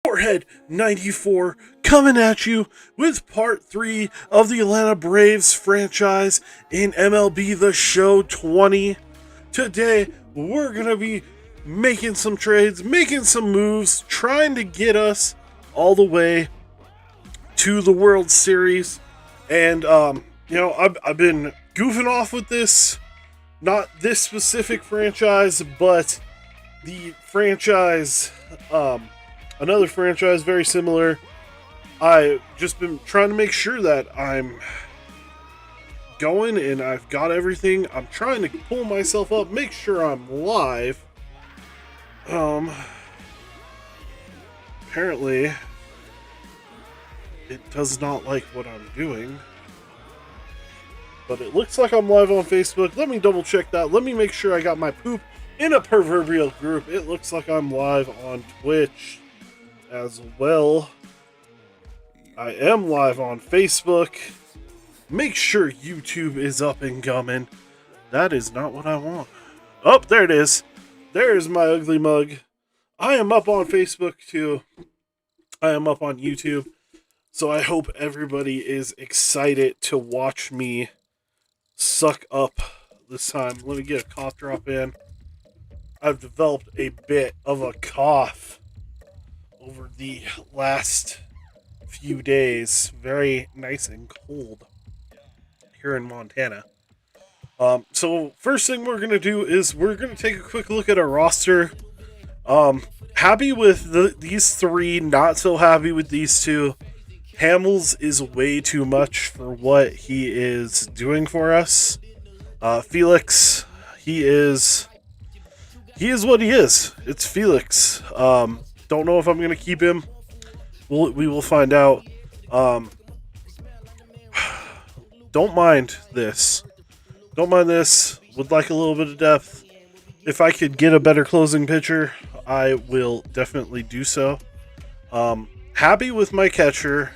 Forehead 94 coming at you with part 3 of the Atlanta Braves franchise in MLB The Show 20. Today, we're going to be making some trades, making some moves, trying to get us all the way to the World Series. And, I've been goofing off with this, not this specific franchise, but the franchise, another franchise very similar. I've just been trying to make sure that I'm going and I've got everything. I'm trying to pull myself up, make sure I'm live. Apparently, it does not like what I'm doing. But it looks like I'm live on Facebook. Let me double check that. Let me make sure I got my poop in a proverbial group. It looks like I'm live on Twitch as well. I am live on Facebook. Make sure YouTube is up and coming. That is not what I want. Oh, there it is. There's my ugly mug. I am up on Facebook too. I am up on YouTube. So I hope everybody is excited to watch me suck up this time. Let me get a cough drop in. I've developed a bit of a cough over the last few days. Very nice and cold here in Montana. So first thing we're going to do is we're going to take a quick look at our roster. Happy with these three, not so happy with these two. Hamels is way too much for what he is doing for us. Felix, he is what he is. It's Felix. Don't know if I'm gonna keep him. We will find out. Don't mind this. Don't mind this. Would like a little bit of depth. If I could get a better closing pitcher, I will definitely do so. Happy with my catcher.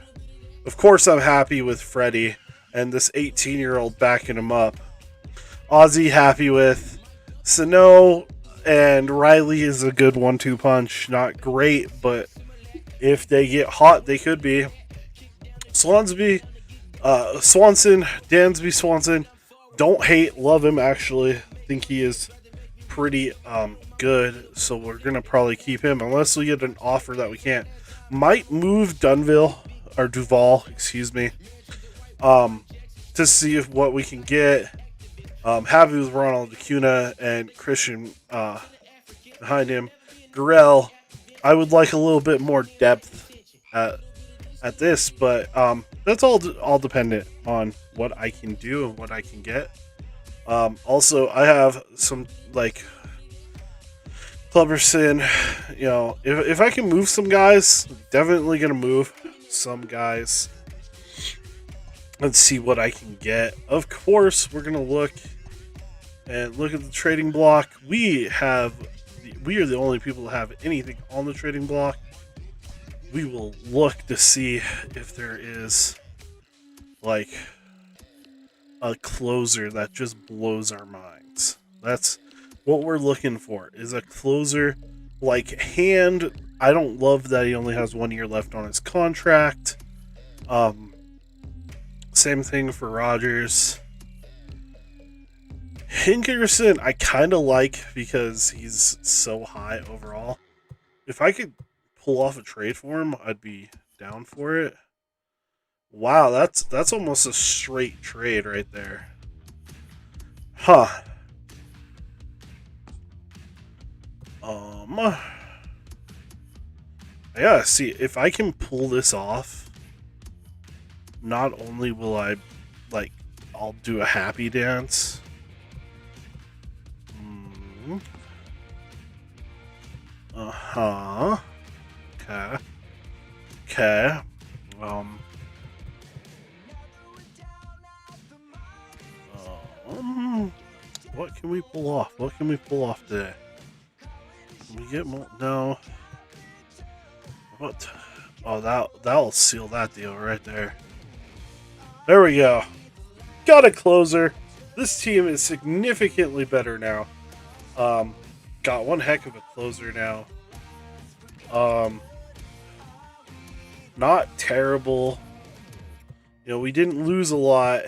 Of course, I'm happy with Freddie and this 18-year-old backing him up. Ozzy happy with. Sano and Riley is a good 1-2 punch. Not great, but if they get hot, they could be. Swansby, Swanson, Dansby Swanson. Don't hate, love him actually. Think he is pretty good, so we're gonna probably keep him unless we get an offer that we can't. Might move Duval, excuse me, to see if what we can get. Happy with Ronald Acuna and Christian behind him. Gurriel, I would like a little bit more depth at this, but that's all dependent on what I can do and what I can get. Also, I have some like Cleverson. You know, if I can move some guys, definitely gonna move some guys. Let's see what I can get. Of course, we're gonna look at the trading block. We are the only people that have anything on the trading block. We will look to see if there is like a closer that just blows our minds. That's what we're looking for, is a closer like Hand. I don't love that he only has 1 year left on his contract. Same thing for Rogers. Hinkerson, I kind of like because he's so high overall. If I could pull off a trade for him, I'd be down for it. Wow, that's almost a straight trade right there. Huh. I gotta see if I can pull this off. Not only will I, I'll do a happy dance. Uh-huh. Okay. Okay. What can we pull off? What can we pull off today? Can we get more? No. What? Oh, that'll seal that deal right there. There we go. Got a closer. This team is significantly better now. Got one heck of a closer now. Not terrible. You know, we didn't lose a lot.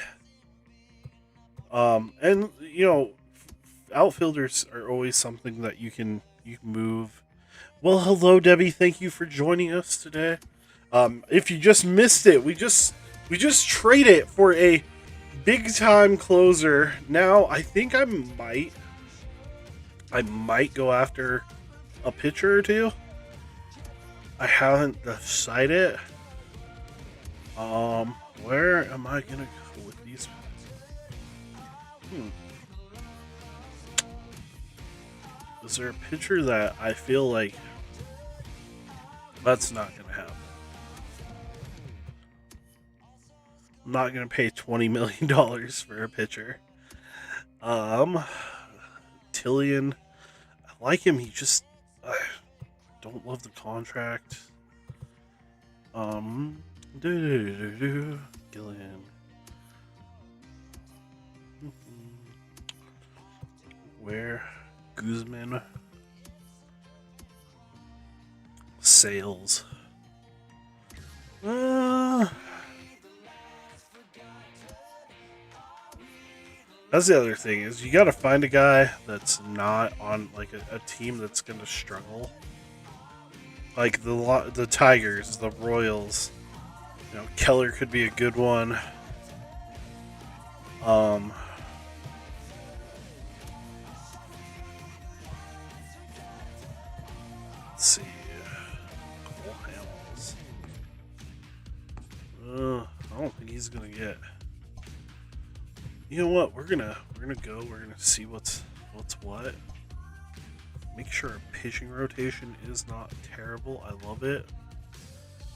And you know, outfielders are always something that you can move. Well, hello, Debbie. Thank you for joining us today. If you just missed it, we just traded it for a big time closer. Now I think I might go after a pitcher or two. I haven't decided. Where am I gonna go with these? Is there a pitcher that I feel like that's not gonna happen? I'm not gonna pay $20 million for a pitcher. Tillian, I like him. He just don't love the contract. Gillian. Where? Guzman. Sales. That's the other thing is you got to find a guy that's not on like a team that's going to struggle. Like the Tigers, the Royals. You know, Keller could be a good one. Let's see. Cole Hamels. I don't think he's gonna get. You know what? We're gonna go. We're gonna see what's what. Make sure our pitching rotation is not terrible. I love it.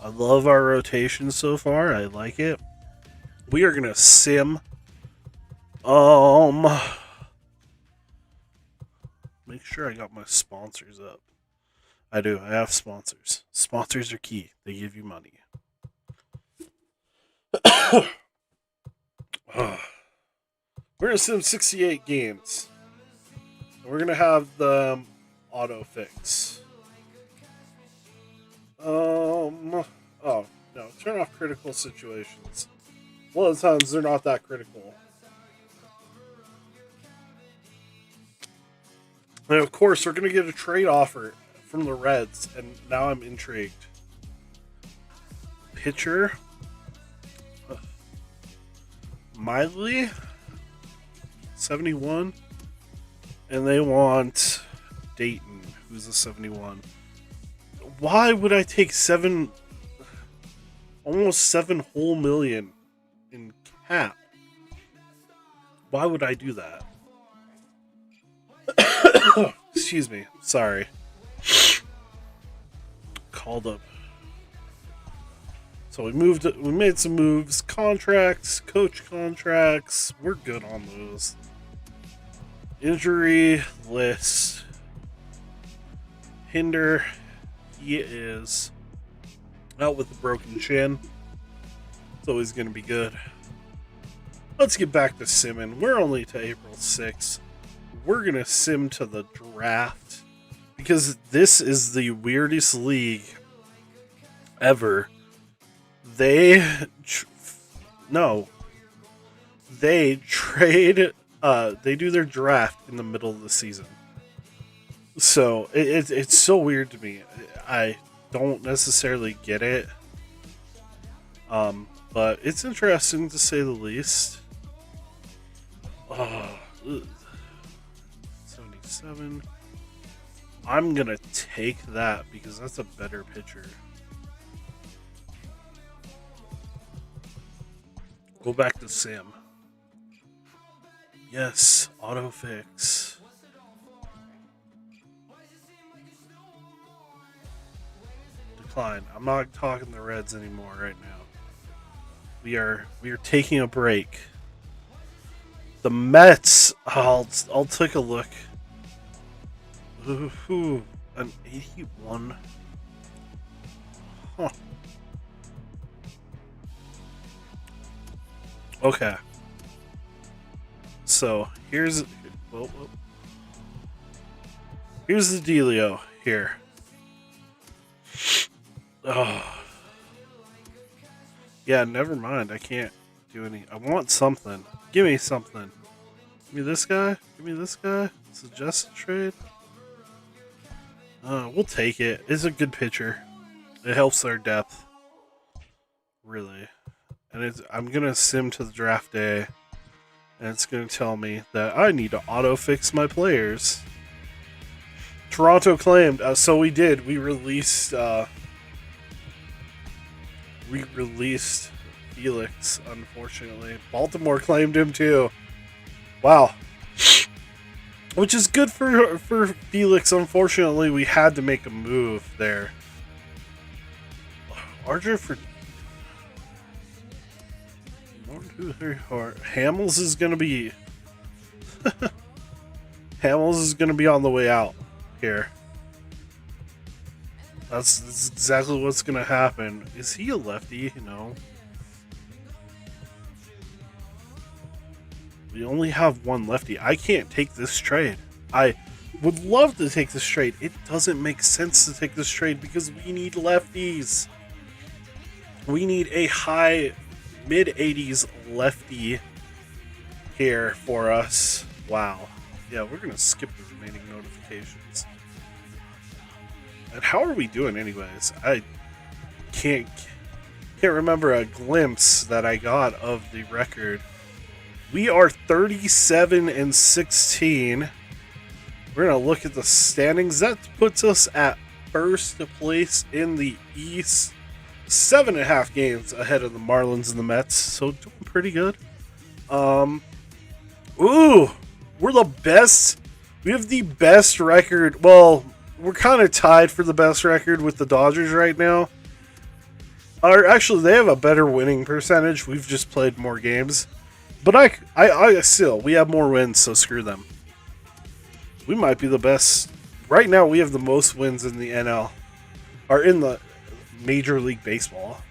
I love our rotation so far. I like it. We are gonna sim. Make sure I got my sponsors up. I do. I have sponsors. Sponsors are key. They give you money. We're gonna sim 68 games. We're gonna have the auto fix. Oh no! Turn off critical situations. A lot of times they're not that critical. And of course, we're gonna get a trade offer from the Reds, and now I'm intrigued. Pitcher, Miley, 71, and they want Dayton, who's a 71. Why would I take almost 7 whole million in cap? Why would I do that? Excuse me. Sorry. Called up. So we made some moves, contracts, coach contracts. We're good on those. Injury list. Hinder. He is out with a broken chin. It's always going to be good. Let's get back to simming. We're only to April 6th. We're going to sim to the draft because this is the weirdest league ever. They trade, they do their draft in the middle of the season. So it's so weird to me. I don't necessarily get it. But it's interesting to say the least. 77. I'm gonna take that because that's a better pitcher. Go back to Sam. Yes, auto fix. Decline. I'm not talking the Reds anymore right now. We are taking a break. The Mets. I'll take a look. Ooh, an 81. Huh. Okay. So here's the dealio here. Oh. Yeah, never mind. I can't do any. I want something. Give me something. Give me this guy. Give me this guy. Suggested trade. We'll take it. It's a good pitcher. It helps their depth. Really. And I'm going to sim to the draft day. And it's going to tell me that I need to auto-fix my players. Toronto claimed. So we did. We released Felix, unfortunately. Baltimore claimed him too. Wow. Which is good for Felix. Unfortunately, we had to make a move there. Archer for 1, 2, 3, 4. Hamels is gonna be Hamels is gonna be on the way out here. That's exactly what's gonna happen. Is he a lefty? No. We only have one lefty. I can't take this trade. I would love to take this trade. It doesn't make sense to take this trade because we need lefties. We need a high mid-80s lefty here for us. Wow. Yeah, we're going to skip the remaining notifications. And how are we doing anyways? I can't remember a glimpse that I got of the record. We are 37-16. We're going to look at the standings. That puts us at first place in the East. 7.5 games ahead of the Marlins and the Mets. So doing pretty good. Ooh, we're the best. We have the best record. Well, we're kind of tied for the best record with the Dodgers right now. Or actually, they have a better winning percentage. We've just played more games. But I still, we have more wins, so screw them. We might be the best. Right now, we have the most wins in the NL. Or in the Major League Baseball.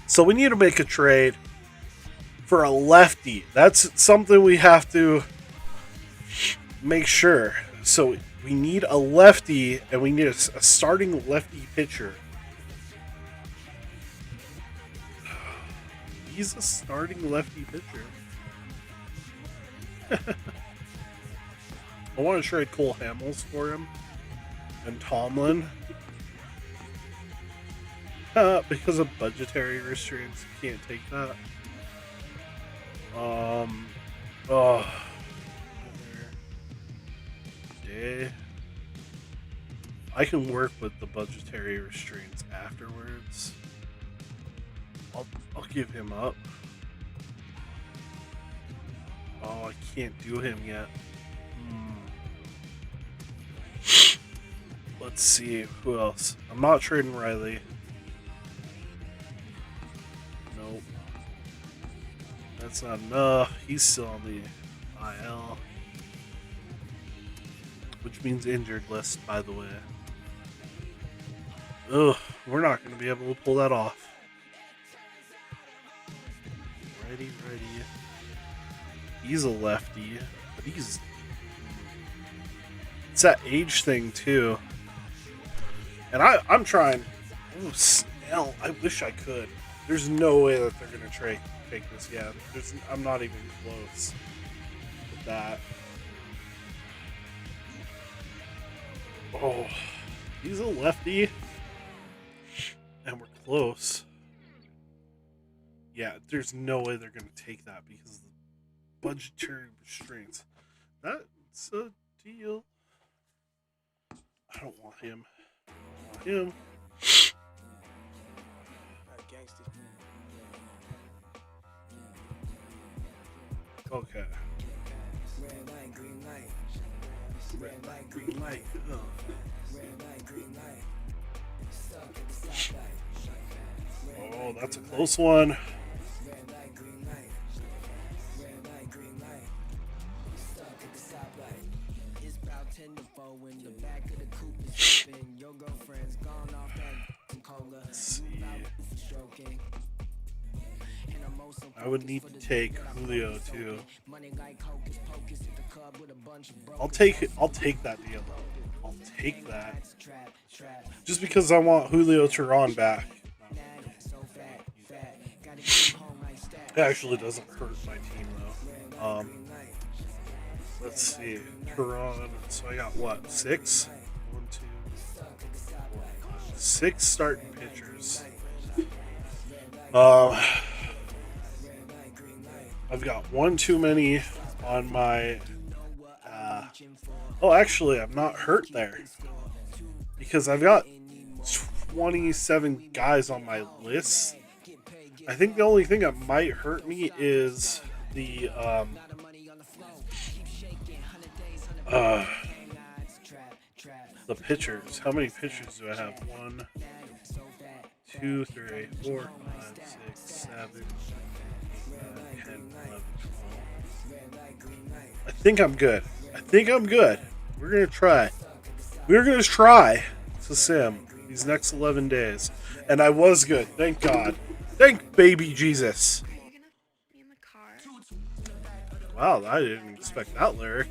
So we need to make a trade for a lefty. That's something we have to make sure. So we need a lefty, and we need a starting lefty pitcher. He's a starting lefty pitcher. I want to trade Cole Hamels for him. And Tomlin. Because of budgetary restraints, you can't take that. Yeah. I can work with the budgetary restraints afterwards. I'll give him up. Oh, I can't do him yet. Let's see, who else? I'm not trading Riley. Nope. That's not enough. He's still on the IL. Which means injured list, by the way. Ugh, we're not going to be able to pull that off. Ready. He's a lefty, but he's... It's that age thing, too. And I'm trying... Oh, Snell. I wish I could. There's no way that they're going to take this yet. I'm not even close with that. Oh, he's a lefty. And we're close. Yeah, there's no way they're going to take that because of the budgetary restraints. That's a deal. I don't want him. I want him. Okay. Red light, green light. Red light, green light. Oh. Red light, green light. Oh, that's a close one. Red light, green light. Red light, green light. Stuck at the stoplight. It's about 10 to 4 when the back of the coupe is flipping. Your girlfriend's gone off that cola. Let's see. I would need to take Julio too. I'll take that deal. I'll take that. Just because I want Julio Teheran back. It actually doesn't hurt my team though. Let's see, Tehran. So I got what? 6? 1, 2, 4, 5, 6 starting pitchers. I've got one too many on my. Oh, actually, I'm not hurt there because I've got 27 guys on my list. I think the only thing that might hurt me is the pitchers. How many pitchers do I have? 1, 2, 3, 4, 5, 6, 7, 10, 11, 12. I think I'm good. We're gonna try. We're gonna try to sim these next 11 days, and I was good. Thank God. Thank baby Jesus. Are you gonna be in the car? Wow, I didn't expect that lyric.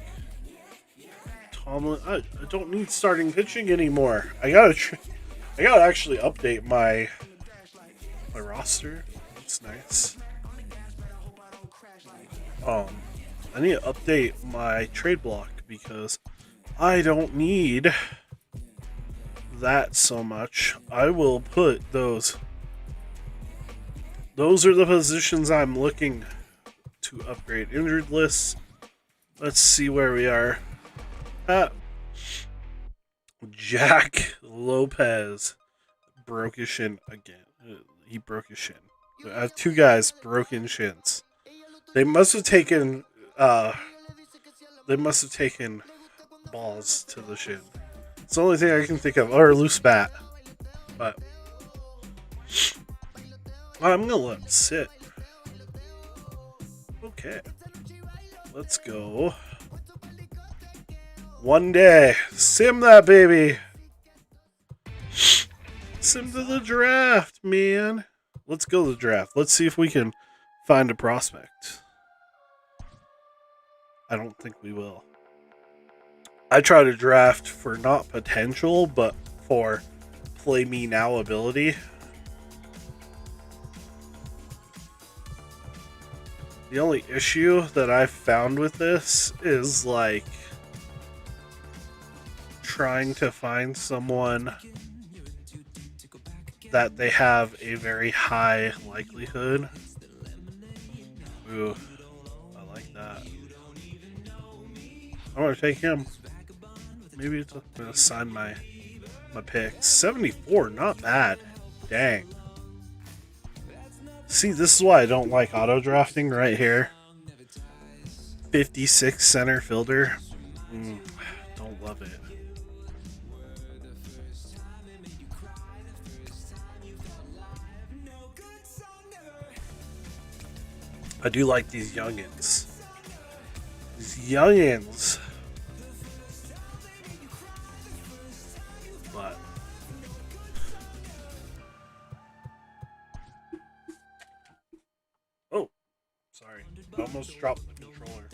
Tomlin, I don't need starting pitching anymore. I gotta actually update my roster. That's nice. I need to update my trade block because I don't need that so much. I will put those. Those are the positions I'm looking to upgrade. Injured lists. Let's see where we are. Jack Lopez broke his shin again. He broke his shin. I have 2 guys broken shins. They must have taken balls to the shin. It's the only thing I can think of, or a loose bat. But I'm gonna let him sit. Okay, let's go. One day, sim that baby. Sim to the draft, man. Let's go to the draft. Let's see if we can find a prospect. I don't think we will. I try to draft for not potential, but for play me now ability. The only issue that I've found with this is like trying to find someone that they have a very high likelihood. Ooh, I like that. I'm gonna take him. Maybe I'm gonna sign my pick. 74, not bad. Dang. See, this is why I don't like auto drafting right here. 56 center fielder. Don't love it. I do like these youngins. But oh, sorry. I almost dropped the controller.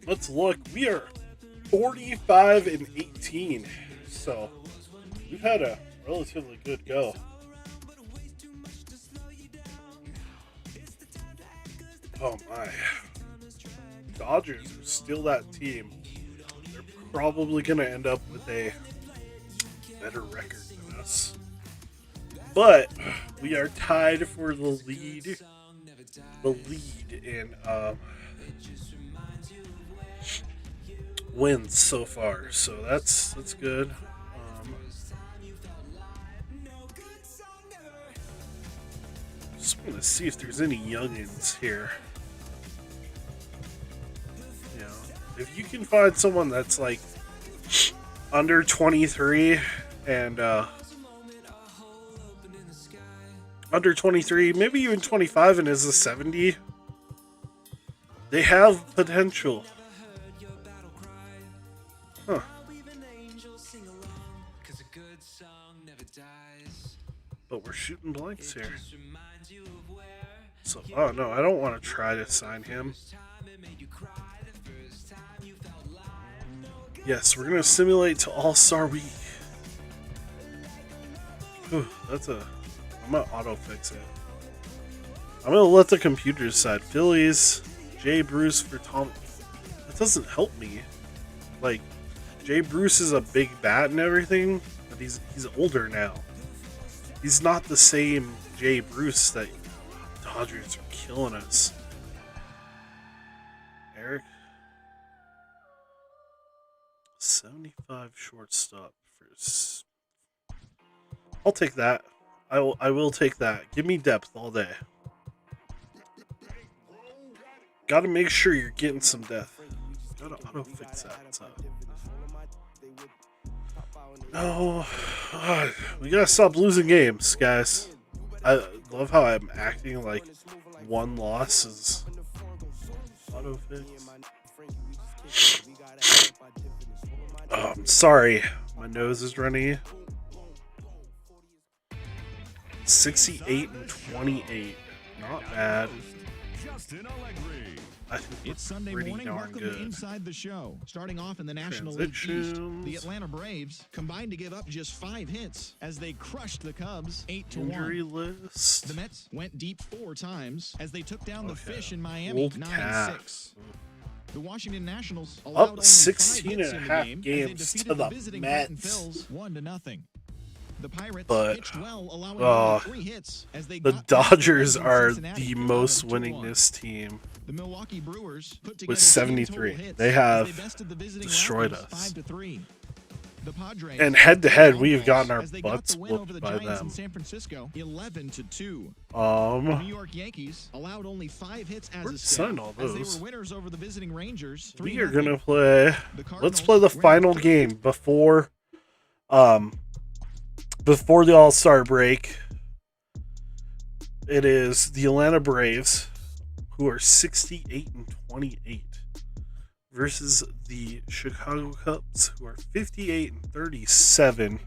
Let's look. We are 45 and 18. So we've had a relatively good go. Oh my. Dodgers are still that team. They're probably going to end up with a better record than us. But we are tied for the lead. In wins so far. So that's good. Just want to see if there's any youngins here. You know, if you can find someone that's like under 23 and under 23, maybe even 25 and is a 70, they have potential. Huh. But we're shooting blanks here. So, oh no, I don't want to try to sign him. Yes, we're going to simulate to All-Star Week. Whew, I'm going to auto fix it. I'm gonna let the computer decide. Phillies, Jay Bruce for Tom. That doesn't help me. Like, Jay Bruce is a big bat and everything, but he's older now. He's not the same Jay Bruce that Dodgers are killing us. Eric, 75 shortstop first. I'll take that. I will take that. Give me depth all day. Gotta make sure you're getting some depth. Gotta auto fix that. No, we gotta stop losing games, guys. I love how I'm acting like one loss is auto fix. Oh, I'm sorry, my nose is running. 68 and 28, not bad. I think it's Sunday morning. Welcome to Inside the Show. Starting off in the National League East, the Atlanta Braves combined to give up just 5 hits as they crushed the Cubs 8-1. Injury list. The Mets went deep 4 times as they took down the Fish in Miami 9-6. The Washington Nationals allowed up 16 and a half games to the Mets. 1-0. The Pirates But pitched well, allowing 3 hits as they the Dodgers are the most winningest team. The Milwaukee Brewers put together with 73. They have destroyed us. The Padres and head to head, we have gotten our butts whooped by them. San Francisco 11-2. The New York Yankees allowed only 5 hits as a staff all those. As they were winners over the visiting Rangers. We are gonna play. Let's play the final game before the All-Star break. It is the Atlanta Braves, who are 68 and 28, versus the Chicago Cubs, who are 58 and 37.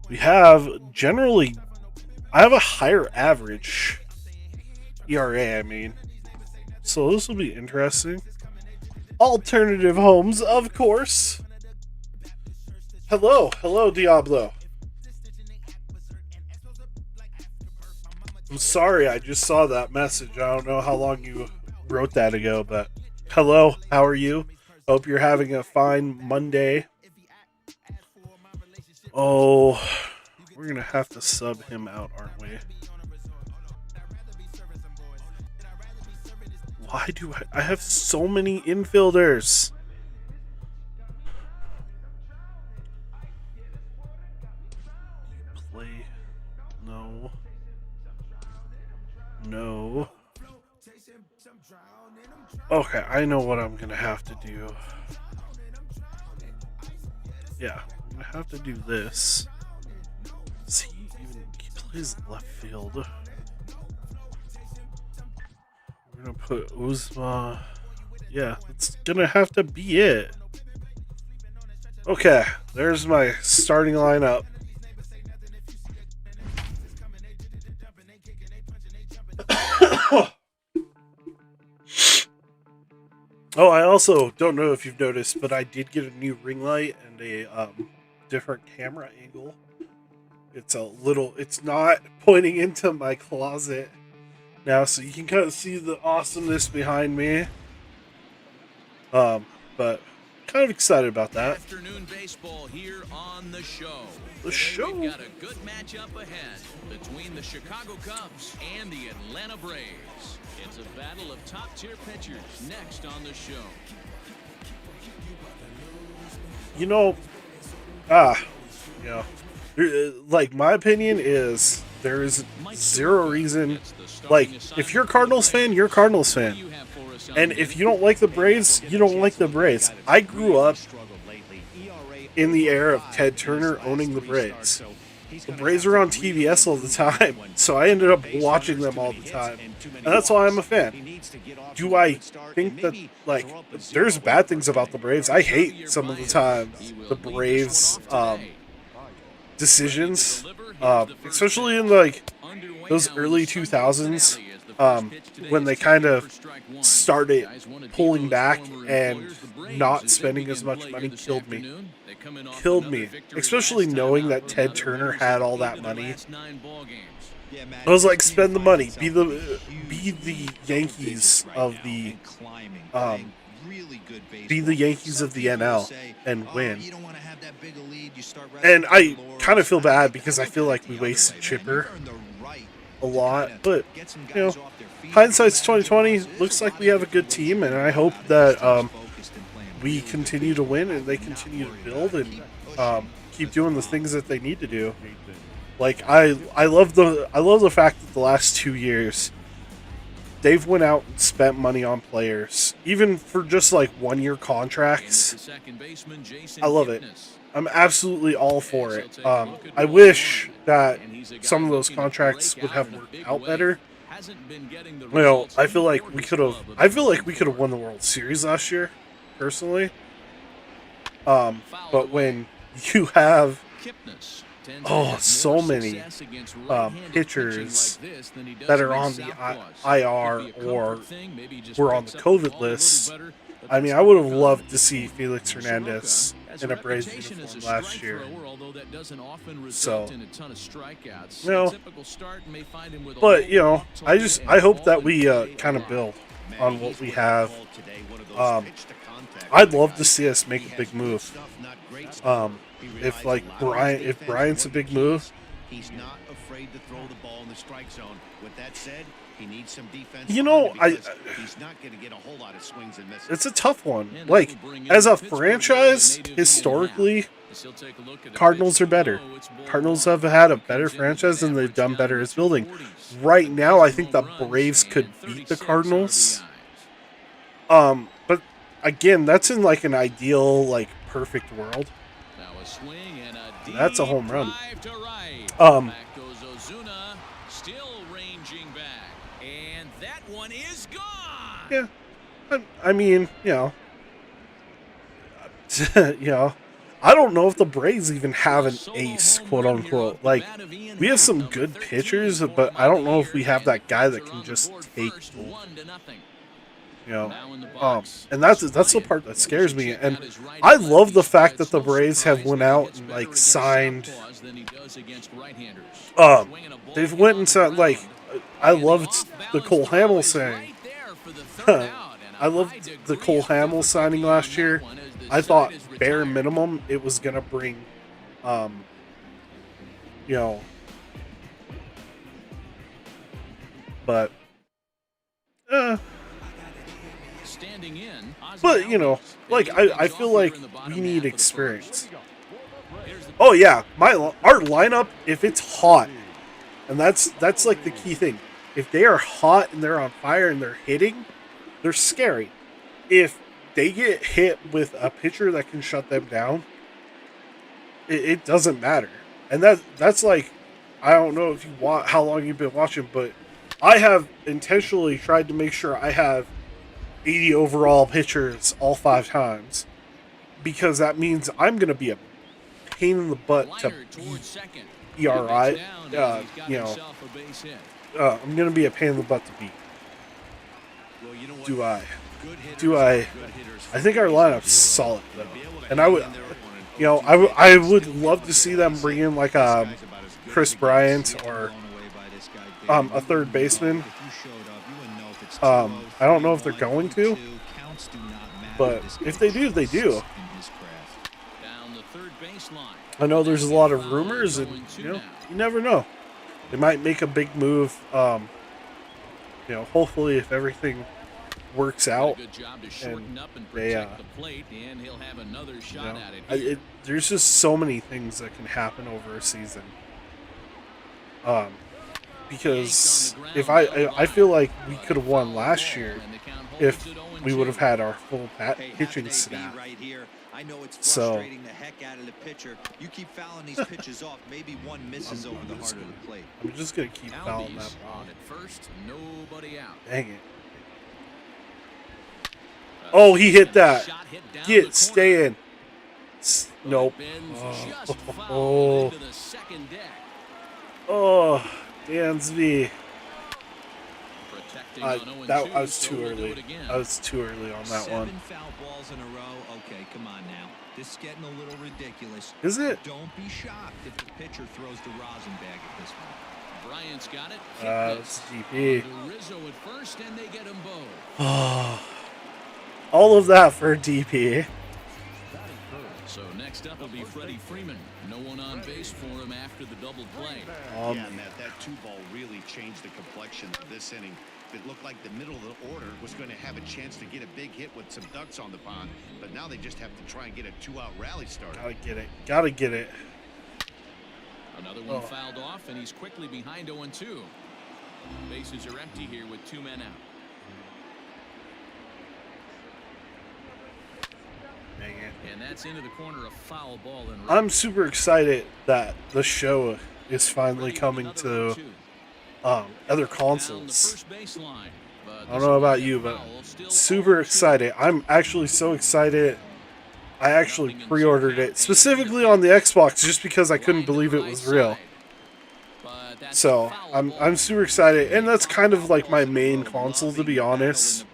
We have I have a higher average ERA, so this will be interesting. Alternative homes, of course. Hello, Diablo. I'm sorry, I just saw that message. I don't know how long you wrote that ago, but hello, how are you? Hope you're having a fine Monday. Oh, we're going to have to sub him out, aren't we? Why do I have so many infielders? Play. No. Okay, I know what I'm gonna have to do. Yeah, I'm gonna have to do this. He plays left field. We're gonna put Uzma. Yeah, it's gonna have to be it. Okay, there's my starting lineup. Oh, I also don't know if you've noticed, but I did get a new ring light and a different camera angle. It's not pointing into my closet now, so you can kind of see the awesomeness behind me. But kind of excited about that. Afternoon baseball here on the show. We've got a good matchup ahead between the Chicago Cubs and the Atlanta Braves. It's a battle of top-tier pitchers next on the show. Like, my opinion is there is zero reason. Like, if you're a Cardinals fan, you're a Cardinals fan. And if you don't like the Braves, you don't like the Braves. I grew up in the era of Ted Turner owning the Braves. The Braves were on TBS all the time, so I ended up watching them all the time. And that's why I'm a fan. Do I think that, like, there's bad things about the Braves? I hate some of the time the Braves decisions, especially in, like, those early 2000s, when they kind of started pulling back and not spending as much money. Killed me, especially knowing that Ted Turner had all that money. I was like, spend the money, be the Yankees of the be the Yankees of the NL and win. And I kind of feel bad because I feel like we wasted Chipper a lot, but you know, hindsight's 2020. Looks like we have a good team, and I hope that we continue to win and they continue to build and keep doing the things that they need to do. Like I love the fact that the last 2 years they've went out and spent money on players, even for just like 1-year contracts. I love it. I'm absolutely all for it. I wish that some of those contracts would have worked out better. You know, I feel like we could have won the World Series last year, personally. But when you have so many pitchers that are on the IR or were on the COVID list. I mean, I would have loved to see Felix Hernandez in a Braves uniform last year. So, you know, but you know, I hope that we kind of build on what we have. I'd love to see us make a big move. If Bryant's a big move, he's not afraid to throw the ball in the strike zone. With that said, he needs some defense. You know, he's not going to get a whole lot of swings and misses. It's a tough one. Like, as a franchise, historically, Cardinals are better. Cardinals have had a better franchise and they've done better as building. Right now, I think the Braves could beat the Cardinals. But again, that's in like an ideal, like perfect world. That's a home run. Back goes Ozuna, still ranging back, and that one is gone. Yeah, I mean, you know, I don't know if the Braves even have an ace, quote unquote. Like, we have some good pitchers, but I don't know if we have that guy that can just take. You know, and that's the part that scares me. And I love the fact that the Braves have went out and like signed. They've went and signed, like, I loved the Cole Hamels signing. I loved the Cole Hamels signing last year. I thought bare minimum it was gonna bring, you know, but. But, you know, like, I feel like we need experience. Oh, yeah. Our lineup, if it's hot, and that's like the key thing. If they are hot and they're on fire and they're hitting, they're scary. If they get hit with a pitcher that can shut them down, it doesn't matter. And that's like, I don't know if how long you've been watching, but I have intentionally tried to make sure I have 80 overall pitchers all 5 times, because that means I'm going to be a pain in the butt to beat ERI. You know, I'm going to be a pain in the butt to beat. Do I? I think our lineup's solid though, and I would, you know, I would love to see them bring in like Chris Bryant or a third baseman. I don't know if they're going to, but if they do, they do. I know there's a lot of rumors, and you know, you never know. They might make a big move. You know, hopefully, if everything works out, and they, there's just so many things that can happen over a season. Because if I feel like we could have won last year if we would have had our full pitching staff. I know it's So frustrating the heck out of the pitcher. You keep fouling these pitches off, maybe one misses over the heart of the plate. I'm just gonna keep fouling that ball. First, nobody out. Dang it! Oh, he hit that. Stay in. Nope. Oh, Dansby. I was too early. I was too early on that one. 7 foul balls in a row. Okay, come on now. This is getting a little ridiculous. Is it? Don't be shocked if the pitcher throws the rosin bag at this one. Bryant's got it. It's DP. Rizzo at first, and they get them both. All of that for DP. So next up will be Freddie Freeman. No one on base for him after the double play. Yeah, and that two ball really changed the complexion of this inning. It looked like the middle of the order was going to have a chance to get a big hit with some ducks on the pond, but now they just have to try and get a two-out rally started. Gotta get it. Another one fouled off, and he's quickly behind 0-2. Bases are empty here with 2 men out. Dang it. And that's into the corner, a foul ball. And I'm super excited that the show is finally coming to other consoles. I don't know about you, but super excited. I'm actually so excited. I actually pre-ordered it specifically on the Xbox just because I couldn't believe it was real. So I'm super excited, and that's kind of like my main console, to be honest.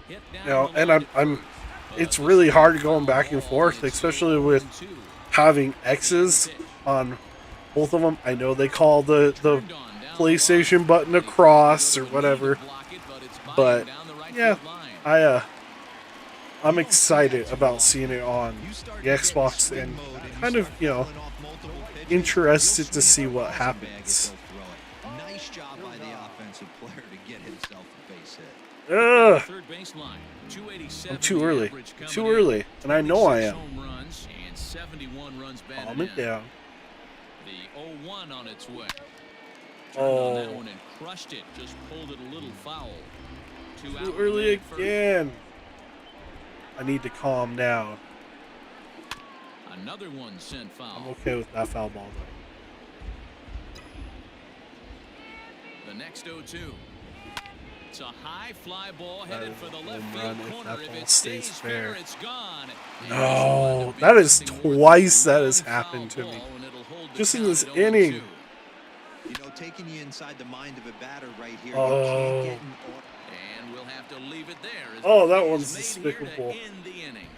You know, and I'm it's really hard going back and forth, especially with having X's on both of them. I know they call the PlayStation button a cross or whatever, but yeah, I'm excited about seeing it on the Xbox and kind of, you know, interested to see what happens. Nice job by the offensive player to get himself a base hit. Ugh. Third baseline, I'm too early. Too early. And I know I am. Runs and 71 runs Calm it down. The 0-1 on its way. Oh. On that one and crushed it. Just pulled it a little foul. Too early again. I need to calm down. Another one sent foul. I'm okay with that foul ball though. The next 0-2. It's a high fly ball headed for the left run field if corner. that If ball it stays stays fair. fair, it's gone. No, that is twice that has happened to me. Just in this inning. You know, taking you inside the mind of a batter right here. Oh. You can't get an And we'll have to leave it there. as Oh, the that play one's is made here to despicable. end the inning.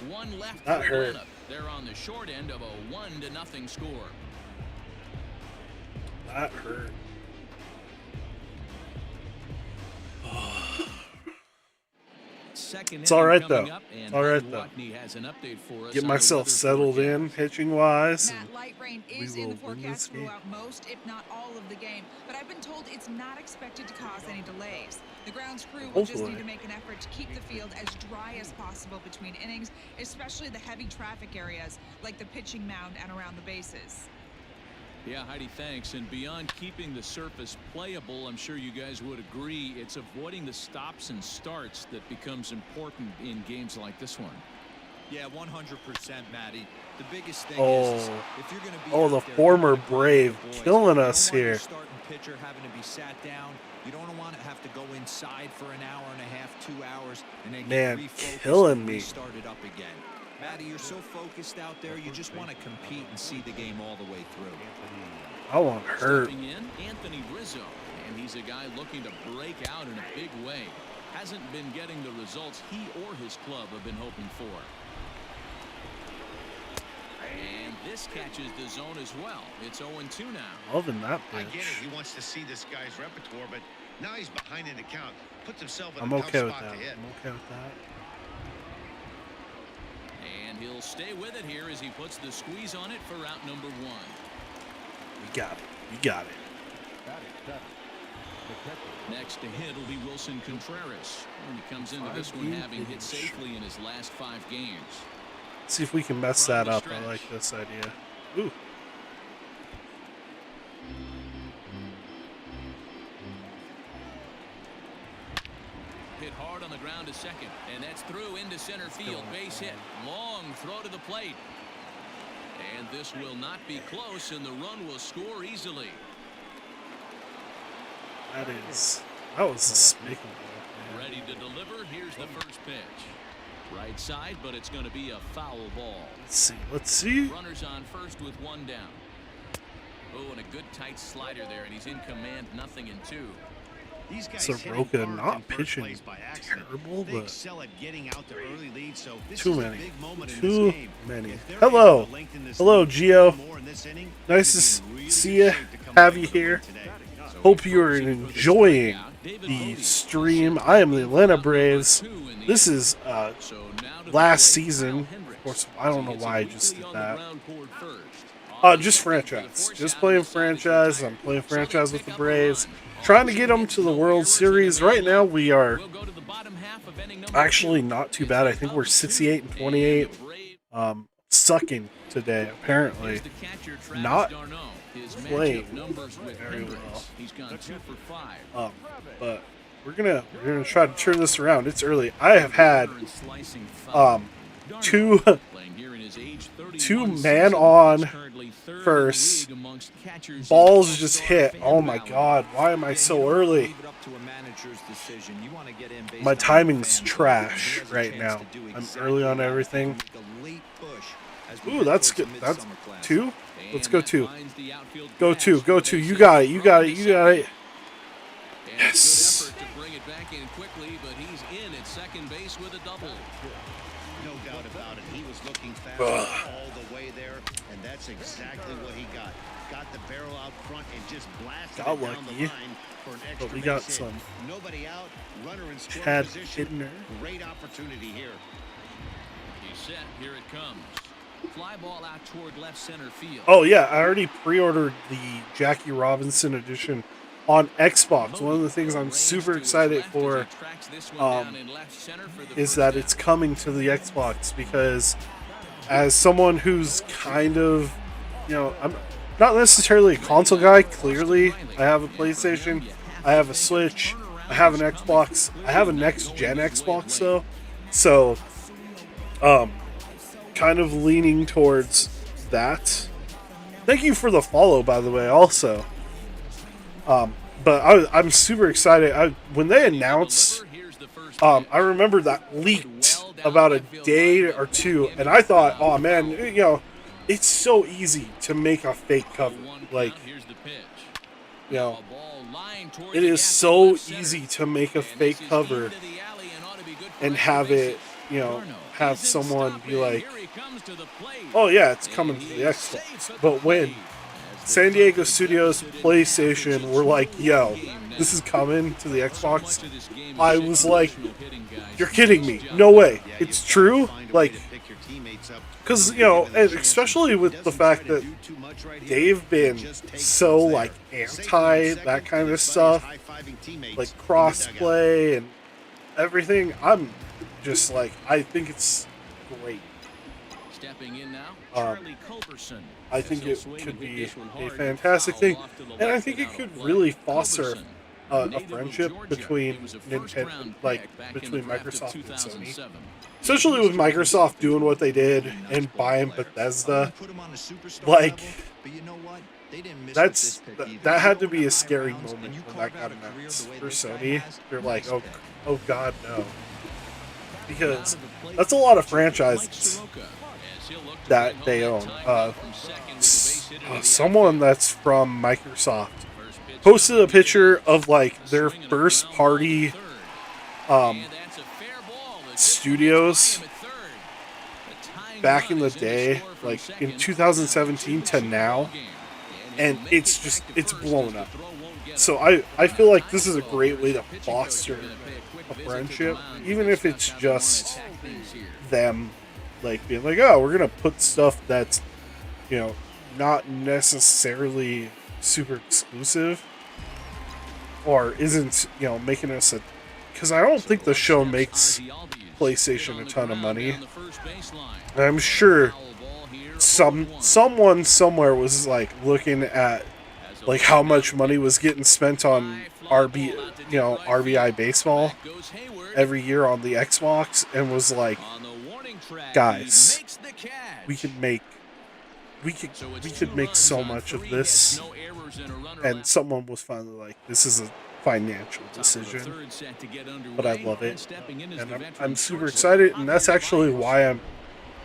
One left That for the hurt. lineup. They're on the short end of a 1-0 score. That hurt. Second It's all right, inning coming though. up, and It's all right, Mike though. Watney has an update for us Get on the myself weather settled forecast. in, pitching wise. Matt, light rain we is in the will win this forecast game. throughout most, if not all, of the game. But I've been told it's not expected to cause any delays. The grounds crew will just Hopefully. need to make an effort to keep the field as dry as possible between innings, especially the heavy traffic areas like the pitching mound and around the bases. Yeah, Heidi, thanks. And beyond keeping the surface playable, I'm sure you guys would agree, it's avoiding the stops and starts that becomes important in games like this one. Yeah, 100%, Matty. The biggest thing Oh. is if you're going to be Oh, out the there former with the Brave boys, killing you us don't want your here. starting pitcher having to be sat down. You don't want to have to go inside for an hour and a half, 2 hours, and then Man, get refocused killing and me. restarted up again. Matty, you're so focused out there, you just want to compete and see the game all the way through. I want hurt. Stepping in, Anthony Rizzo, and he's a guy looking to break out in a big way. Hasn't been getting the results he or his club have been hoping for. And this catches the zone as well. It's 0-2 now. Loving that I get it. pitch. He wants to see this guy's repertoire, but now he's behind in the count. Puts himself in I'm a okay tough with spot that. to hit. I'm okay with that. And he'll stay with it here as he puts the squeeze on it for out number 1. You got it. You got it. Next to hit will be Wilson Contreras. And he comes into this one having hit safely in his last 5 games. See if we can mess that up. I like this idea. Ooh. Hit hard on the ground to second, and that's through into center field. Base hit. Long throw to the plate. And this will not be close, and the run will score easily. That was despicable. Man. Ready to deliver. Here's the first pitch. Right side, but it's going to be a foul ball. Let's see. Let's see. Runners on first with 1 down. Oh, and a good tight slider there, and he's in command, 0-2. These guys Soroka hitting not hard in first pitching place by accident. terrible, They but excel at getting out to early leads, so this too is many. a big moment in Too this game. many. If they're Hello. able to lengthen this Hello, lead Gio. more in this inning, Nice it's to gonna be really see you, have you here. Hope you are enjoying the stream. I am the Atlanta Braves. This is last season. Of course, I don't know why I just did that. Just franchise. Just playing franchise. I'm playing franchise with the Braves. Trying to get them to the World Series. Right now, we are actually not too bad. I think we're 68 and 28. Sucking today, apparently. Not playing very well. But we're gonna try to turn this around. It's early. I have had two man on first. Balls just hit. Oh my god, why am I so early? My timing's trash right now. I'm early on everything. Ooh, that's good. That's two? Let's go two. Go two. Go two. You got it. You got it. You got it. Yes. No doubt about it. He was looking fast all the way there, and that's exactly what he got. Got the barrel out front and just blasted it down the line for an extra but we got base hit. some Nobody out, runner in scoring Chad position. Hittner. Great opportunity here. He's set. Here it comes. Fly ball out toward left center field. Oh yeah, I already pre-ordered the Jackie Robinson edition on Xbox. One of the things I'm super excited for is that it's coming to the Xbox, because as someone who's kind of, I'm not necessarily a console guy. Clearly, I have a PlayStation, I have a Switch, I have an Xbox, I have a next-gen Xbox though. So, kind of leaning towards that. Thank you for the follow, by the way, also. But I'm super excited. When they announced, I remember that leaked about a day or two, and I thought, oh man, it's so easy to make a fake cover. Like, it is so easy to make a fake cover and have it, have someone be like, oh yeah, it's coming to the Xbox. But when San Diego Studios PlayStation were like, yo, this is coming to the Xbox, I was like, you're kidding me. No way. It's true. Like, because, and especially with the fact that they've been so, like, anti that kind of stuff, like crossplay and everything, I'm just like, I think it's great. Stepping in now, Charlie Culberson. I think it could be a fantastic thing, and I think it could really foster a friendship between Nintendo, between Microsoft and Sony. Especially with Microsoft doing what they did and buying Bethesda. Like, that had to be a scary moment when that got announced for Sony. They're like, oh god, no. Because that's a lot of franchises that they own. Someone that's from Microsoft posted a picture of like their first party studios back in the day, like in 2017 to now, and it's blown up. So I feel like this is a great way to foster a friendship, even if it's just them like being like, oh, we're gonna put stuff that's not necessarily super exclusive or isn't making us a, because I don't think the show makes PlayStation a ton of money. And I'm sure someone somewhere was like looking at like how much money was getting spent on RBI baseball every year on the Xbox, and was like, guys, we could make so much of this. And someone was finally like, this is a financial decision, but I love it, and I'm super excited. And that's actually why I've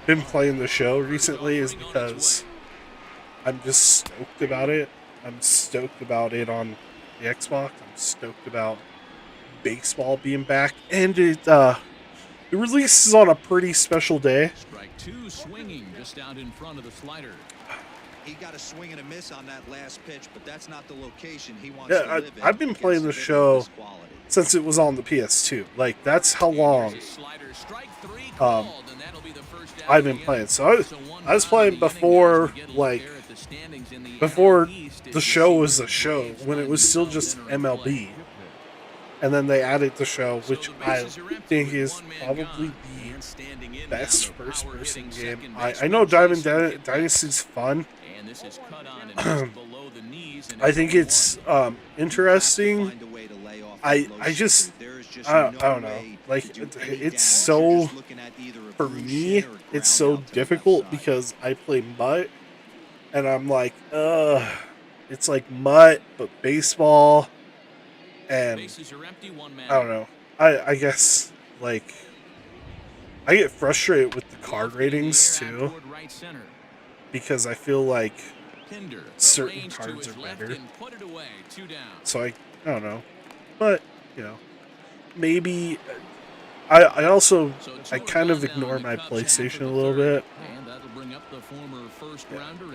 been playing the show recently, is because I'm just stoked about it. I'm stoked about it on the Xbox. I'm stoked about baseball being back, and it releases on a pretty special day. Strike two, swinging just out in front of the slider. He got a swing and a miss on that last pitch, but that's not the location he wants Yeah, to live in. I've been playing the show since it was on the PS2. Like, that's how long I've been playing. So I was playing before, like, before the show was a show, when it was still just MLB. And then they added the show, which I think is probably the best first-person game. I know Diamond Dynasty's fun. I think it's interesting. I don't know. Like, it's so, for me, it's so difficult because I play Mutt, and I'm like, it's like Mutt, but baseball, and I don't know. I guess, like, I get frustrated with the card ratings, too, because I feel like certain cards are better. So I don't know. But, you know, maybe I also kind of ignore my PlayStation a little bit.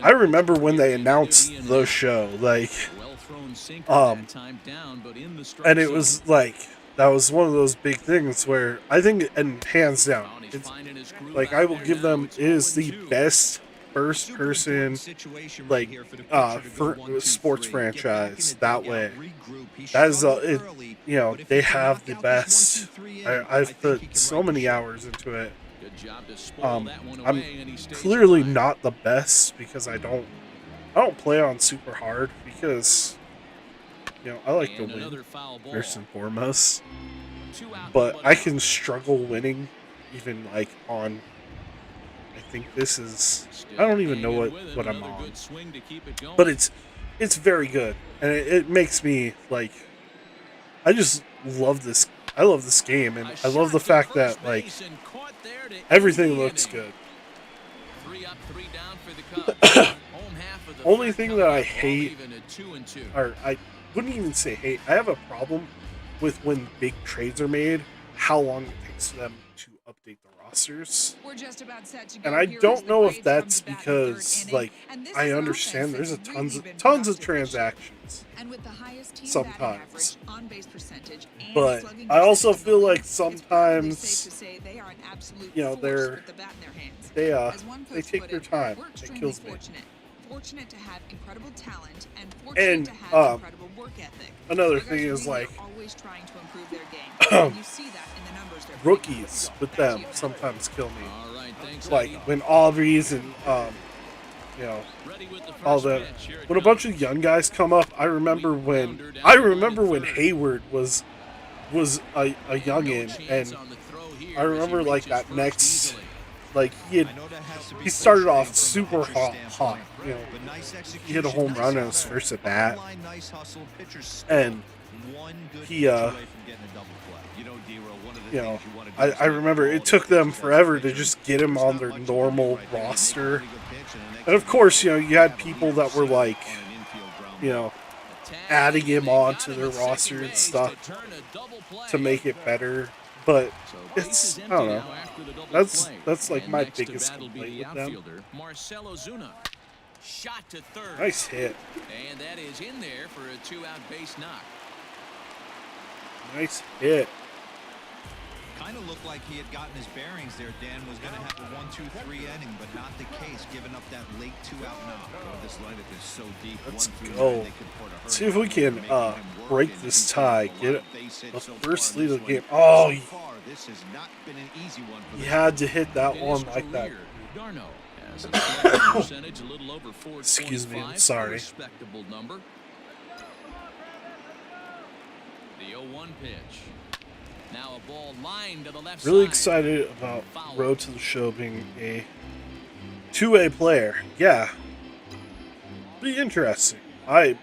I remember when they announced the show, like, and it was like, that was one of those big things where I think, and hands down, it's, like, I will give them, it is the best first person, like, for sports franchise that way. That is you know, they have the best. I've put so many hours into it. I'm clearly not the best because I don't play on super hard because, you know, I like to win first and foremost. But I can struggle winning even, like, on, I think this is, I don't even know what I'm on, but it's very good, and it makes me, like, I just love this. I love this game, and I love the fact that, like, everything looks good. Only thing that I hate, or I wouldn't even say hate, I have a problem with when big trades are made, how long it takes for them to update the rosters. And I don't know if that's because, like, I understand there's a tons of transactions sometimes, but I also feel like sometimes, you know, they take their time. It kills me. Fortunate to have incredible talent and and to have incredible work ethic. Another thing is, like, always trying to improve their game. You see that in the numbers they're rookies with them sometimes kill me. Like when Aubrey's and you know, all the, when a bunch of young guys come up. I remember when Hayward was a youngin, and I remember, like, that next, like, he started off super hot, you know, he hit a home run on his first at bat, and he you know, I remember it took them forever to just get him on their normal roster. And of course, you know, you had people that were, like, you know, adding him onto their roster and stuff to make it better. But it's, I don't know. That's like my biggest complaint with them. Nice hit. And that is in there for a 2-out base knock. Nice hit. Kind of looked like he had gotten his bearings there. Dan was going to have a 1-2-3 inning, but not the case, giving up that late 2-out knock. This lineup is so deep. Let's go. Let's see if we can break this tie. Get the first lead of the game. Oh, he had to hit that one like that. Excuse me, I'm sorry. The 0-1 pitch. Now a ball lined to the left really side. excited about Road to the Show being a two-way player. Yeah. Be interesting. I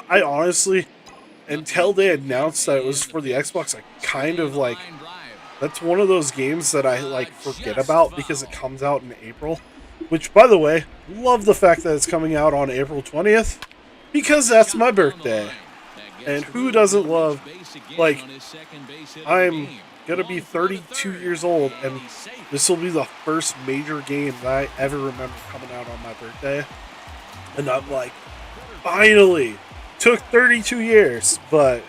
honestly, until they announced that it was for the Xbox, I kind of, like, that's one of those games that I, like, forget about because it comes out in April. Which, by the way, love the fact that it's coming out on April 20th because that's my birthday. And who doesn't love, like, I'm going to be 32 years old, and this will be the first major game that I ever remember coming out on my birthday. And I'm like, finally! Took 32 years, but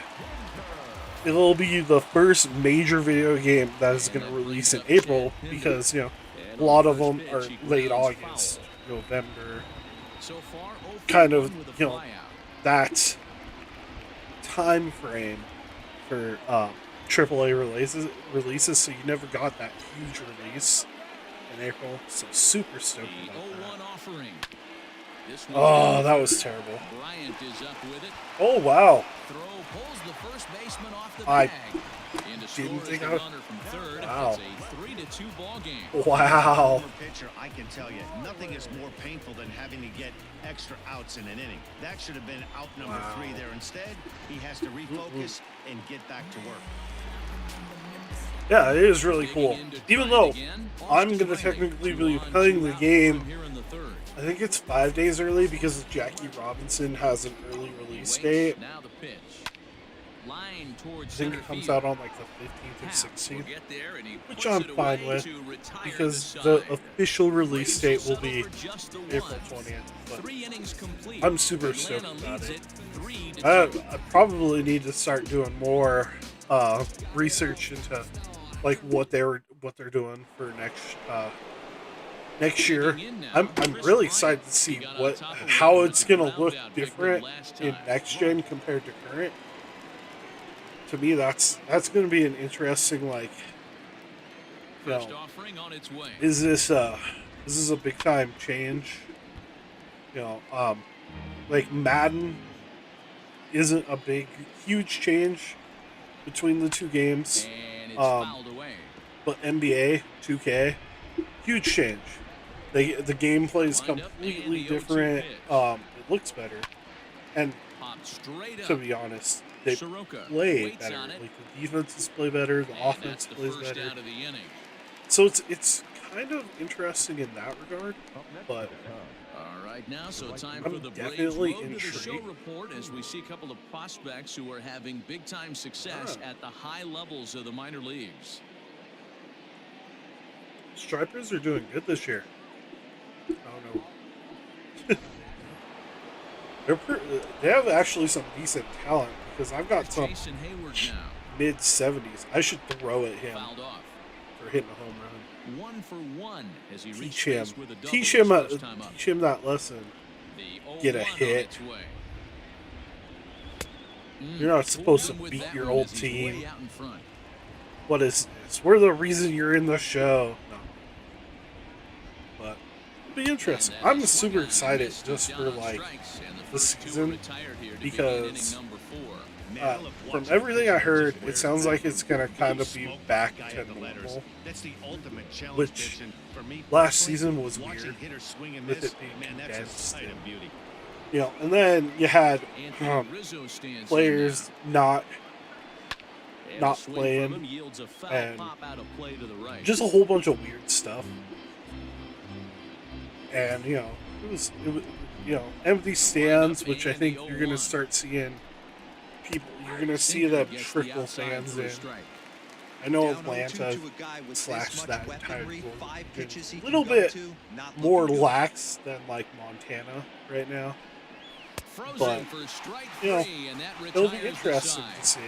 it'll be the first major video game that is going to release in April because, you know, a lot of them are late August, November, kind of, you know, that time frame for AAA releases, so you never got that huge release in April. So super stoked about that. Oh, that was terrible. Oh wow! I didn't think I was. Wow. Wow. I can tell you, nothing is more painful than having to get extra outs in an inning. That should have been out number 3 there. Instead, he has to refocus and get back to work. Yeah, it is really cool. Even though I'm going to technically be playing the game, I think it's 5 days early because Jackie Robinson has an early release date. I think it comes out on like the 15th or 16th, which I'm fine with because the official release date will be April 20th. But I'm super stoked about it. I probably need to start doing more research into like what they're doing for next year. I'm really excited to see how it's gonna look different in next gen compared to current. To me, that's going to be an interesting, like, you know, is this a big time change? You know, like Madden isn't a huge change between the two games, but NBA 2K, huge change. The gameplay is completely different. It looks better, and to be honest, they play better. Like the defenses play better, the offense plays better. So it's kind of interesting in that regard. But all right, now so time I'm for the definitely Braves Road to the Show intrigued. report as we see a couple of prospects who are having big time success at the high levels of the minor leagues. Stripers are doing good this year. I don't know. They have actually some decent talent because I've got some mid 70s. I should throw at him for hitting a home run. 1 for 1 as he Teach him that lesson. Get a hit. You're not supposed to beat your old team. What is this? We're the reason you're in the show. No. But it'll be interesting. I'm super excited just for like this season because from everything I heard, it sounds like it's gonna kind of be back to normal, which last season was weird with it being condensed. You know, and then you had players not playing, and just a whole bunch of weird stuff. And you know, it was you know, empty stands, which I think you're gonna start seeing people. You're gonna see them trickle fans in. I know Atlanta slashed that entire rule. A little bit more lax than like Montana right now. But you know, it'll be interesting to see.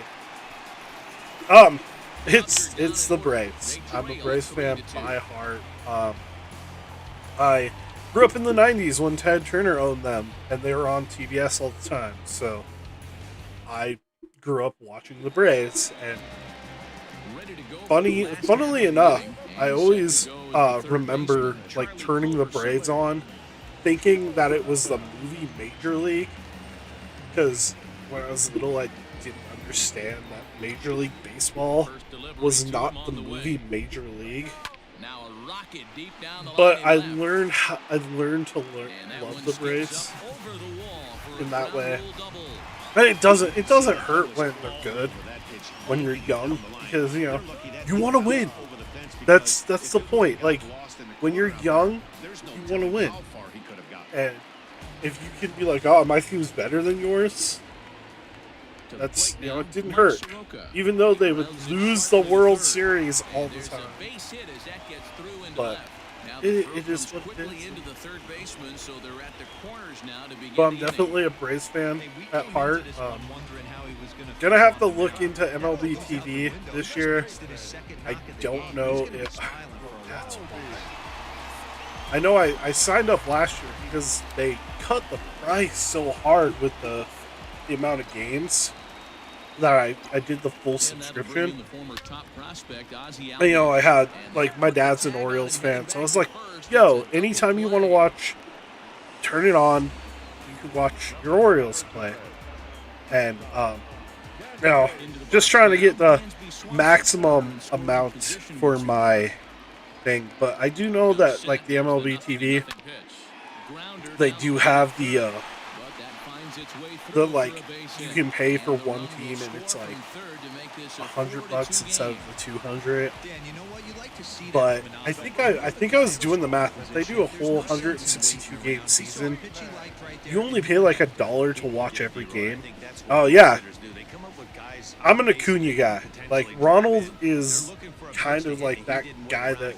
It's the Braves. I'm a Braves fan by heart. I grew up in the 90s when Ted Turner owned them, and they were on TBS all the time. So I grew up watching the Braves, and funnily enough, I always remember like turning the Braves on, thinking that it was the movie Major League, because when I was little, I didn't understand that Major League Baseball was not the movie Major League. But I learned to love the Braves in that way. And it doesn't hurt when they're good, when you're young, because you know you want to win. That's the point. Like when you're young, you want to win, and if you can be like, oh, my team's better than yours, that's, you know, it didn't hurt. Even though they would lose the World Series all the time. But Now it is what it quickly is. into the third baseman, so they're at the corners now to begin But I'm the definitely a Braves fan Hey, we at came heart. into this one wondering how he was Gonna have to feel on the look mound. into MLB TV this year. I don't know if That's that's why. I know I signed up last year because they cut the price so hard with the amount of games that I did the full subscription. And, you know, I had, like, my dad's an Orioles fan, so I was like, yo, anytime you want to watch, turn it on, you can watch your Orioles play. And, you know, just trying to get the maximum amount for my thing. But I do know that, like, the MLB TV, they do have the like, you can pay for one team and it's like $100 instead of the 200. But I think I was doing the math. If they do a whole 162 game season, you only pay like $1 to watch every game. Oh yeah, I'm an Acuna guy. Like, Ronald is kind of like that guy that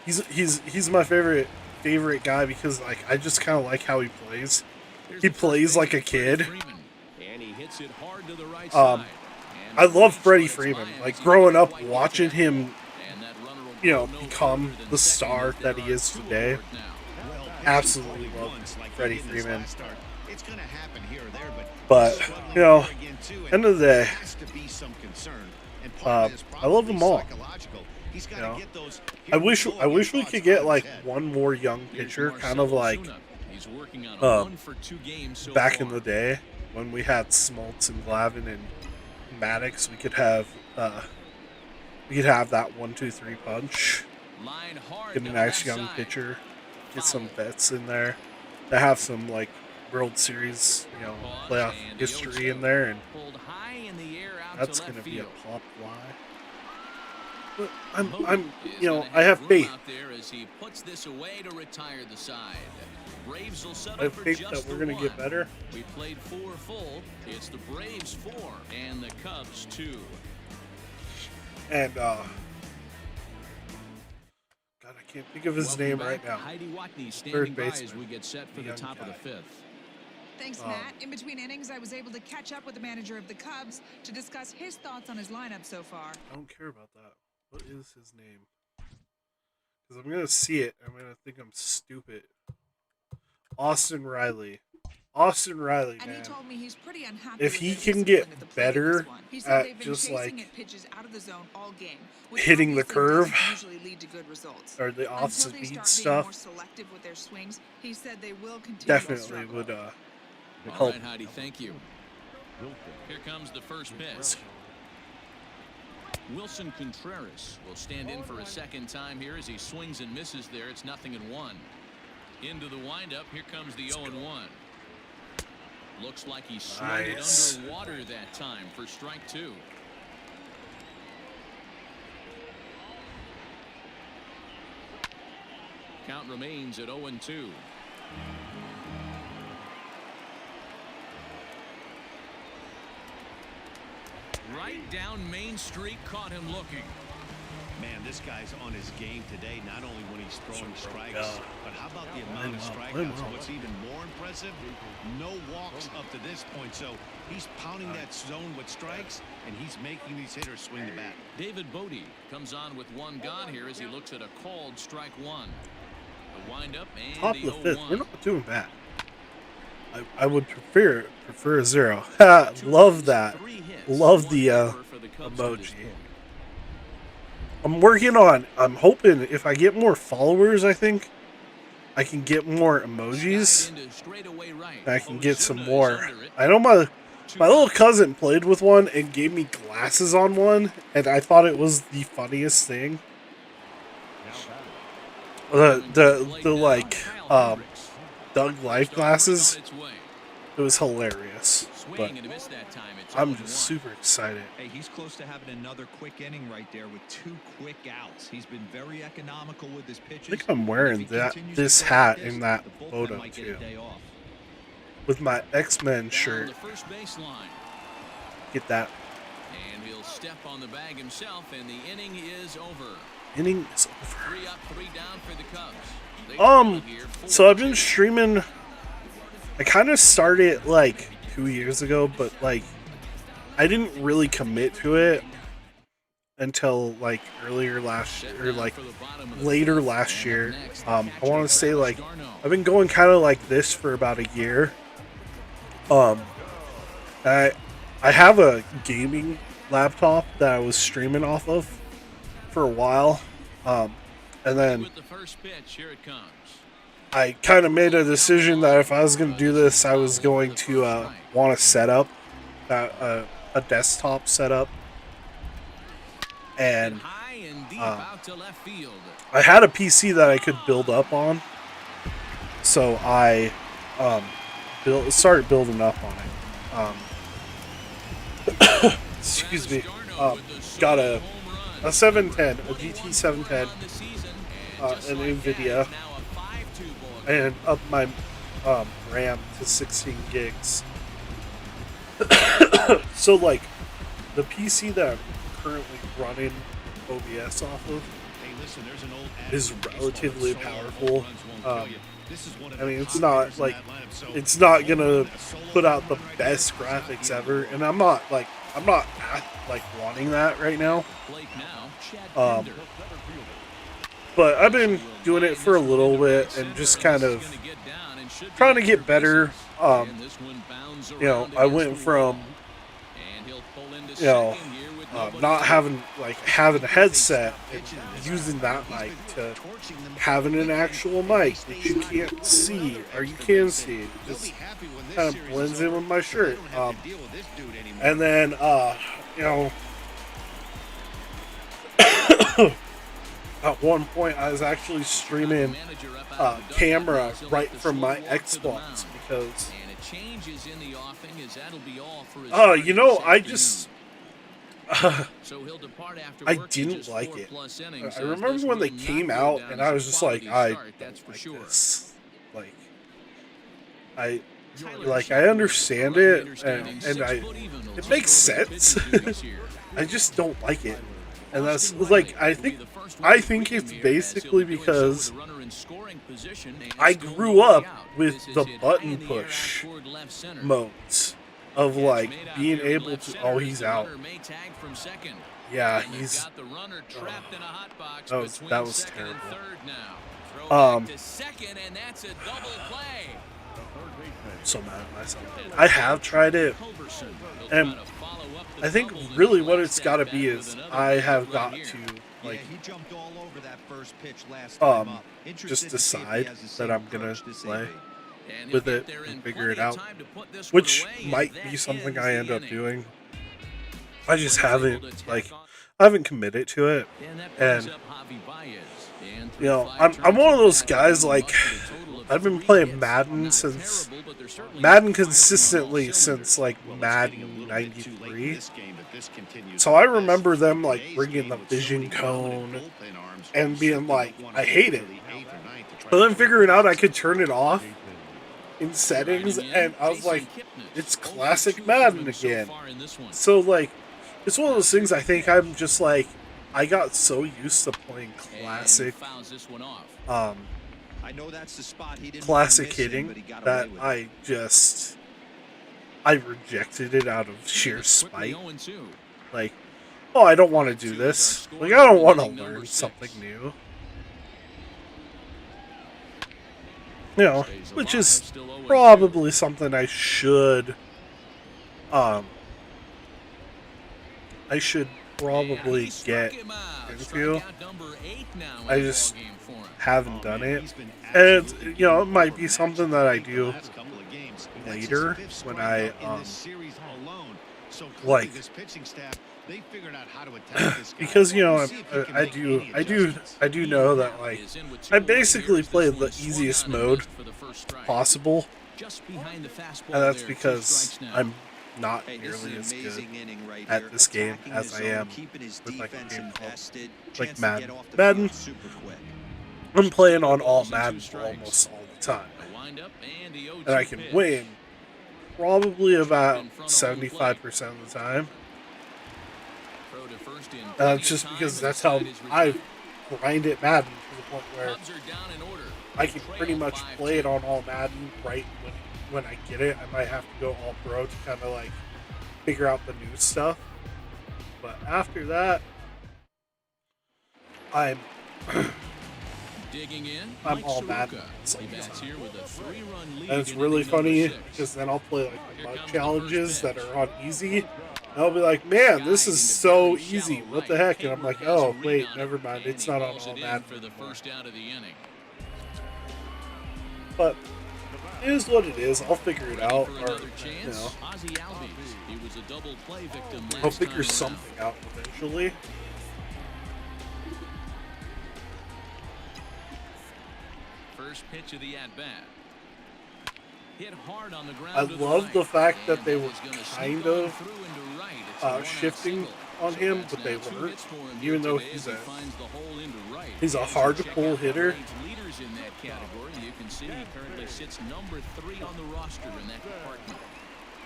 he's my favorite guy because, like, I just kind of like how he plays. He plays like a kid. I love Freddie Freeman. Like, growing up watching him, you know, become the star that he is today. Absolutely love Freddie Freeman. But, you know, end of the day, I love them all. You know, I wish we could get like one more young pitcher, kind of like back in the day when we had Smoltz and Glavine and Maddox. We could have that 1-2-3 punch. Get a nice young pitcher, get some vets in there that have some like World Series, you know, playoff history in there, and that's gonna be a pop fly. But I'm, you know, I have faith. I have faith that we're gonna get better. We played 4 full. It's the Braves 4 and the Cubs 2. And God, I can't think of his name right now. Heidi Watney standing Third by baseman. as we get set for the Young top of the guy. 5th. Thanks, Matt. In between innings, I was able to catch up with the manager of the Cubs to discuss his thoughts on his lineup so far. I don't care about that. What is his name? Because I'm gonna see it. I'm gonna think I'm stupid. Austin Riley. AustinRiley, And man. he told me he's pretty unhappy If with he their can discipline get at the plate better this one. He said at they've been just, chasing like, at pitches out of the zone all game, which hitting the obviously curve doesn't usually lead to good results. or the Until off-speed they start being stuff, more selective with their swings, he said they will continue to definitely struggle. would All help. right, Heidi, thank you. Here comes the first pitch. Wilson Contreras will stand in for a second time here as he swings and misses there. It's 0-1. Into the windup. Here comes the 0-1. Looks like he slid Nice. it underwater that time for strike 2. Count remains at 0-2. Right down Main Street, caught him looking. Man, this guy's on his game today, not only when he's throwing strikes, yeah. but how about the amount of strikeouts? What's even more impressive, no walks up to this point. So he's pounding that zone with strikes, and he's making these hitters swing the bat. David Bodie comes on with one gone here as he looks at a called strike 1. The windup and Top the of the 5th. 0-1. We're not doing bad. I would prefer a 0. Love that. Love the emoji. I'm working on. I'm hoping if I get more followers, I think I can get more emojis. I can get some more. I know my little cousin played with one and gave me glasses on one, and I thought it was the funniest thing. The like Doug Life glasses. It was hilarious. But I'm just super excited. Hey, he's close to having another quick inning right there with 2 quick outs. He's been very economical with his pitches. I think I'm wearing this hat in that photo too. With my X-Men shirt. Get that And he'll step on the bag himself, and the inning is over. Inning is over. 3 up, 3 down for the Cubs. They trail here So I've been 4-2. streaming. I kind of started like 2 years ago, but like I didn't really commit to it until like earlier last year, or like later last year. I want to say like I've been going kind of like this for about a year. I have a gaming laptop that I was streaming off of for a while, and then With the first pitch, here it comes. I kind of made a decision that if I was going to do this, I was going to want to set up a desktop setup, and High and deep out to left field. I had a PC that I could build up on, so I started building up on it. Excuse me. Got a 710, a GT 710, an NVIDIA, and up my RAM to 16 gigs. So like the PC that I'm currently running OBS off of is relatively powerful. I mean, it's not like it's not gonna put out the best graphics ever, and I'm not wanting that right now. But I've been doing it for a little bit and just kind of trying to get better. You know, I went from not having a headset and using that mic to having an actual mic that you can't see, or you can see. It just kind of blends in with my shirt. And then you know, at one point I was actually streaming camera right from my Xbox because you know, I just I didn't like it. I remember when they came out and I was just like, I don't like this. I understand it, and it makes sense. I just don't like it. And that's like, I think it's basically because I grew up with the button push modes of like being able to. Oh, he's out. Yeah, he's. That was terrible. So mad at myself. I have tried it, and I think really what it's got to be is I have got to like just decide that I'm gonna play with it and figure it out, which might be something I end up doing. I just haven't committed to it, and you know, I'm one of those guys, like, I've been playing Madden consistently since like Madden 93. So I remember them like bringing the Vision Cone and being like, I hate it. But then figuring out I could turn it off in settings, and I was like, it's classic Madden again. So like, it's one of those things. I think I'm just like, I got so used to playing classic classic hitting that I rejected it out of sheer spite. Like, oh, I don't want to do this. Like, I don't want to learn something new. You know, which is probably something I should probably get into. I just haven't done it. And, you know, it might be something that I do later when I, like, because, you know, I do know that, like, I basically play the easiest mode possible, and that's because I'm not nearly as good at this game as I am with like a game called like Madden. I'm playing on all Madden almost all the time, and I can win probably about 75% of the time. throw to first in It's just because that's how I grind it Madden to the point where Cubs are down in order. I can pretty much play it on all Madden right when I get it. I might have to go all pro to kind of like figure out the new stuff. But after that, I'm Digging in, I'm Mike all Soroka. Madden. He bats here with a 3-run lead. And it's in really inning number funny 6. because then I'll play like the Here mug comes the challenges first that pitch. are on easy. And I'll be like, man, this is so easy. What the heck? And I'm like, oh, wait, never mind. It's not on all Madden for the anymore. first out of the inning. But it is what it is. I'll figure it out. For Or, another you chance, know, Ozzie Albies. He was a double play victim last I'll time figure around. something out eventually. First pitch of the at-bat. Hit hard on the ground. I to love right. the fact And that they that were is gonna kind sneak on of through into right. It's a one-out shifting single. on So him, that's but they now 2 weren't. hits for him Even here though today he's as he a finds the hole into right. he's a And hard to check pull out the hitter. Braves leaders in that category. You can see he currently sits number 3 on the roster in that department.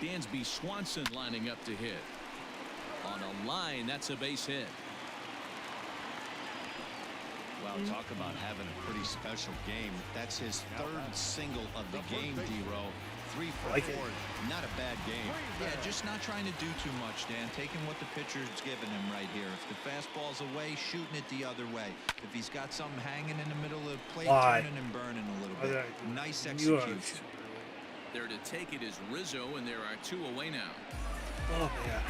Dansby Swanson lining up to hit. On a line, that's a base hit. Well, talk about having a pretty special game. That's his 3rd single of the game, D-Row. 3 for Like it. 4. Not a bad game. Yeah, just not trying to do too much, Dan. Taking what the pitcher's giving him right here. If the fastball's away, shooting it the other way. If he's got something hanging in the middle of the plate, Why? turning and burning a little Why did bit. I do that? Nice You are execution. There to take it is Rizzo, and there are 2 away now. Oh man.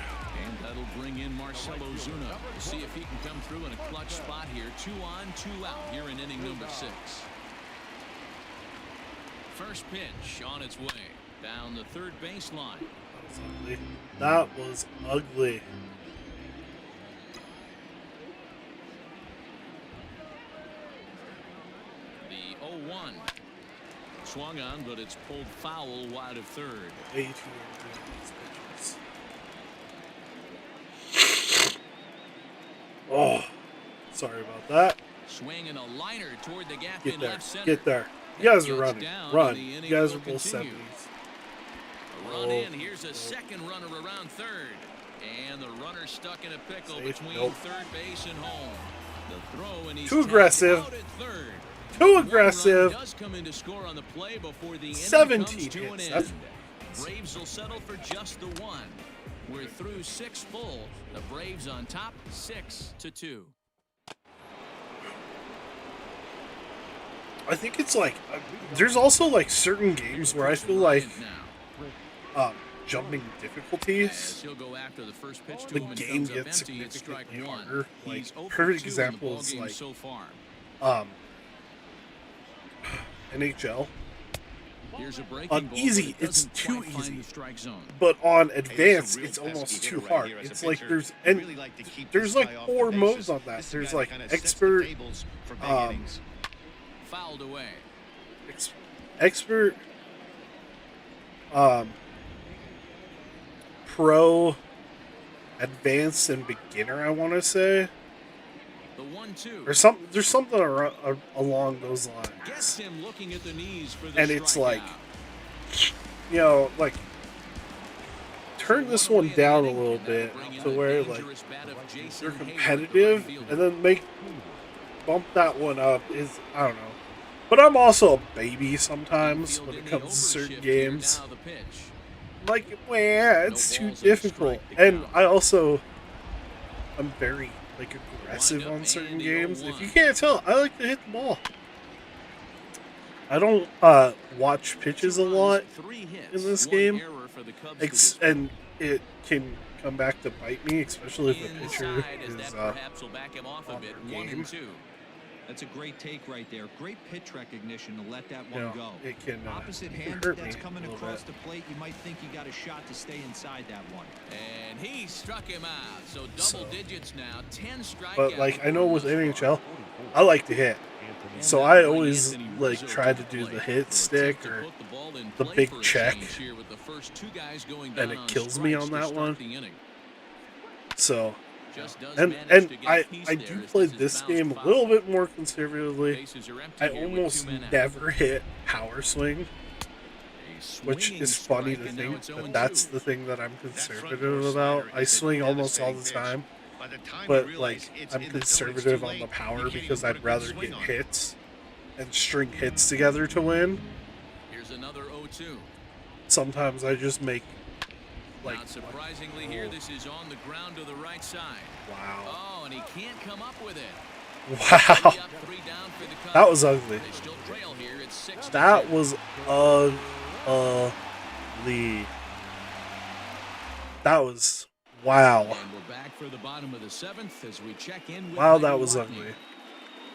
And that'll bring in Marcelo Zuna. See if he can come through in a clutch spot here. 2 on, 2 out here in inning number 6. First pitch on its way. Down the third baseline. That was ugly. The 0-1. Swung on, but it's pulled foul wide of third. Way too early on these pitches. Oh, sorry about that. Swinging a liner toward the gap Get in there. left center. Get there. You guys are Gets running. down, Run. and the You inning guys are will both continue. 70s. A run Oh. in. Here's a second runner around third. And the runner stuck in a pickle Safe. between Nope. third base and home. The throw, and he's Too tagged aggressive. out at third. Too One aggressive. run does come in to score on the play before the inning 17 comes to an hits. end. That's Braves will settle for just the 1. We're through 6 full. The Braves on top, 6-2. I think it's like there's also like certain games where I feel like Now, jumping as difficulties, he'll go after the first pitch to the him and game comes up gets empty at strike significantly 1. harder. Like He's 0 for perfect 2 in the example is ballgame like so far. NHL. Here's a breaking On ball, easy, but it it's doesn't too quite find easy. the strike zone. But on Hey, advanced, real it's pesky almost hitter too right hard. here as a It's like pitcher. there's I'd and really like to keep there's this like guy off 4 the modes bases. on that. This is a There's guy like that kinda sets the expert, tables for big um, innings. Fouled away. expert, pro, advanced, and beginner. I want to say. The 1-2. There's something along those Gets lines, him looking at the knees for the and it's like, strikeout. you know, like turn this one down a little bit to where like they're competitive, and then bump that one up. Is I don't know, but I'm also a baby sometimes when it comes to certain games. Like, well, it's too difficult, and I'm very like aggressive on certain games. If you can't tell, I like to hit the ball. I don't watch pitches a lot in this game, and it can come back to bite me, especially if the pitcher is on their game. That's a great take right there. Great pitch recognition to let that one You know, go. it can Opposite it can hand hurt that's me coming a little across bit. the plate, you might think you got a shot to stay inside that one. And he struck him out. So double digits now, 10 strikeouts. But like I know with NHL, I like to hit, so I always like try to do the hit stick or the big check, and it kills me on that one. So, and I do play this game a little bit more conservatively. I almost never hit power swing, which is funny to think that that's the thing that I'm conservative about. I swing almost all the time, By the time but you like realize it's I'm in the zone, it's conservative too on the late. power You can't because even I'd put a good rather swing get on it. hits and string hits together to win. Here's another 0-2. Sometimes I just make like Not surprisingly here, this is on the ground to the right side. wow. Oh, and he can't come up with it. Wow. 3 up, 3 down for the Cubs. That was ugly. They still trail here. It's 6-2. That was ugly. That was wow. And we're back for the bottom of the 7th as we check in with Wow, that Michael was Watney. ugly.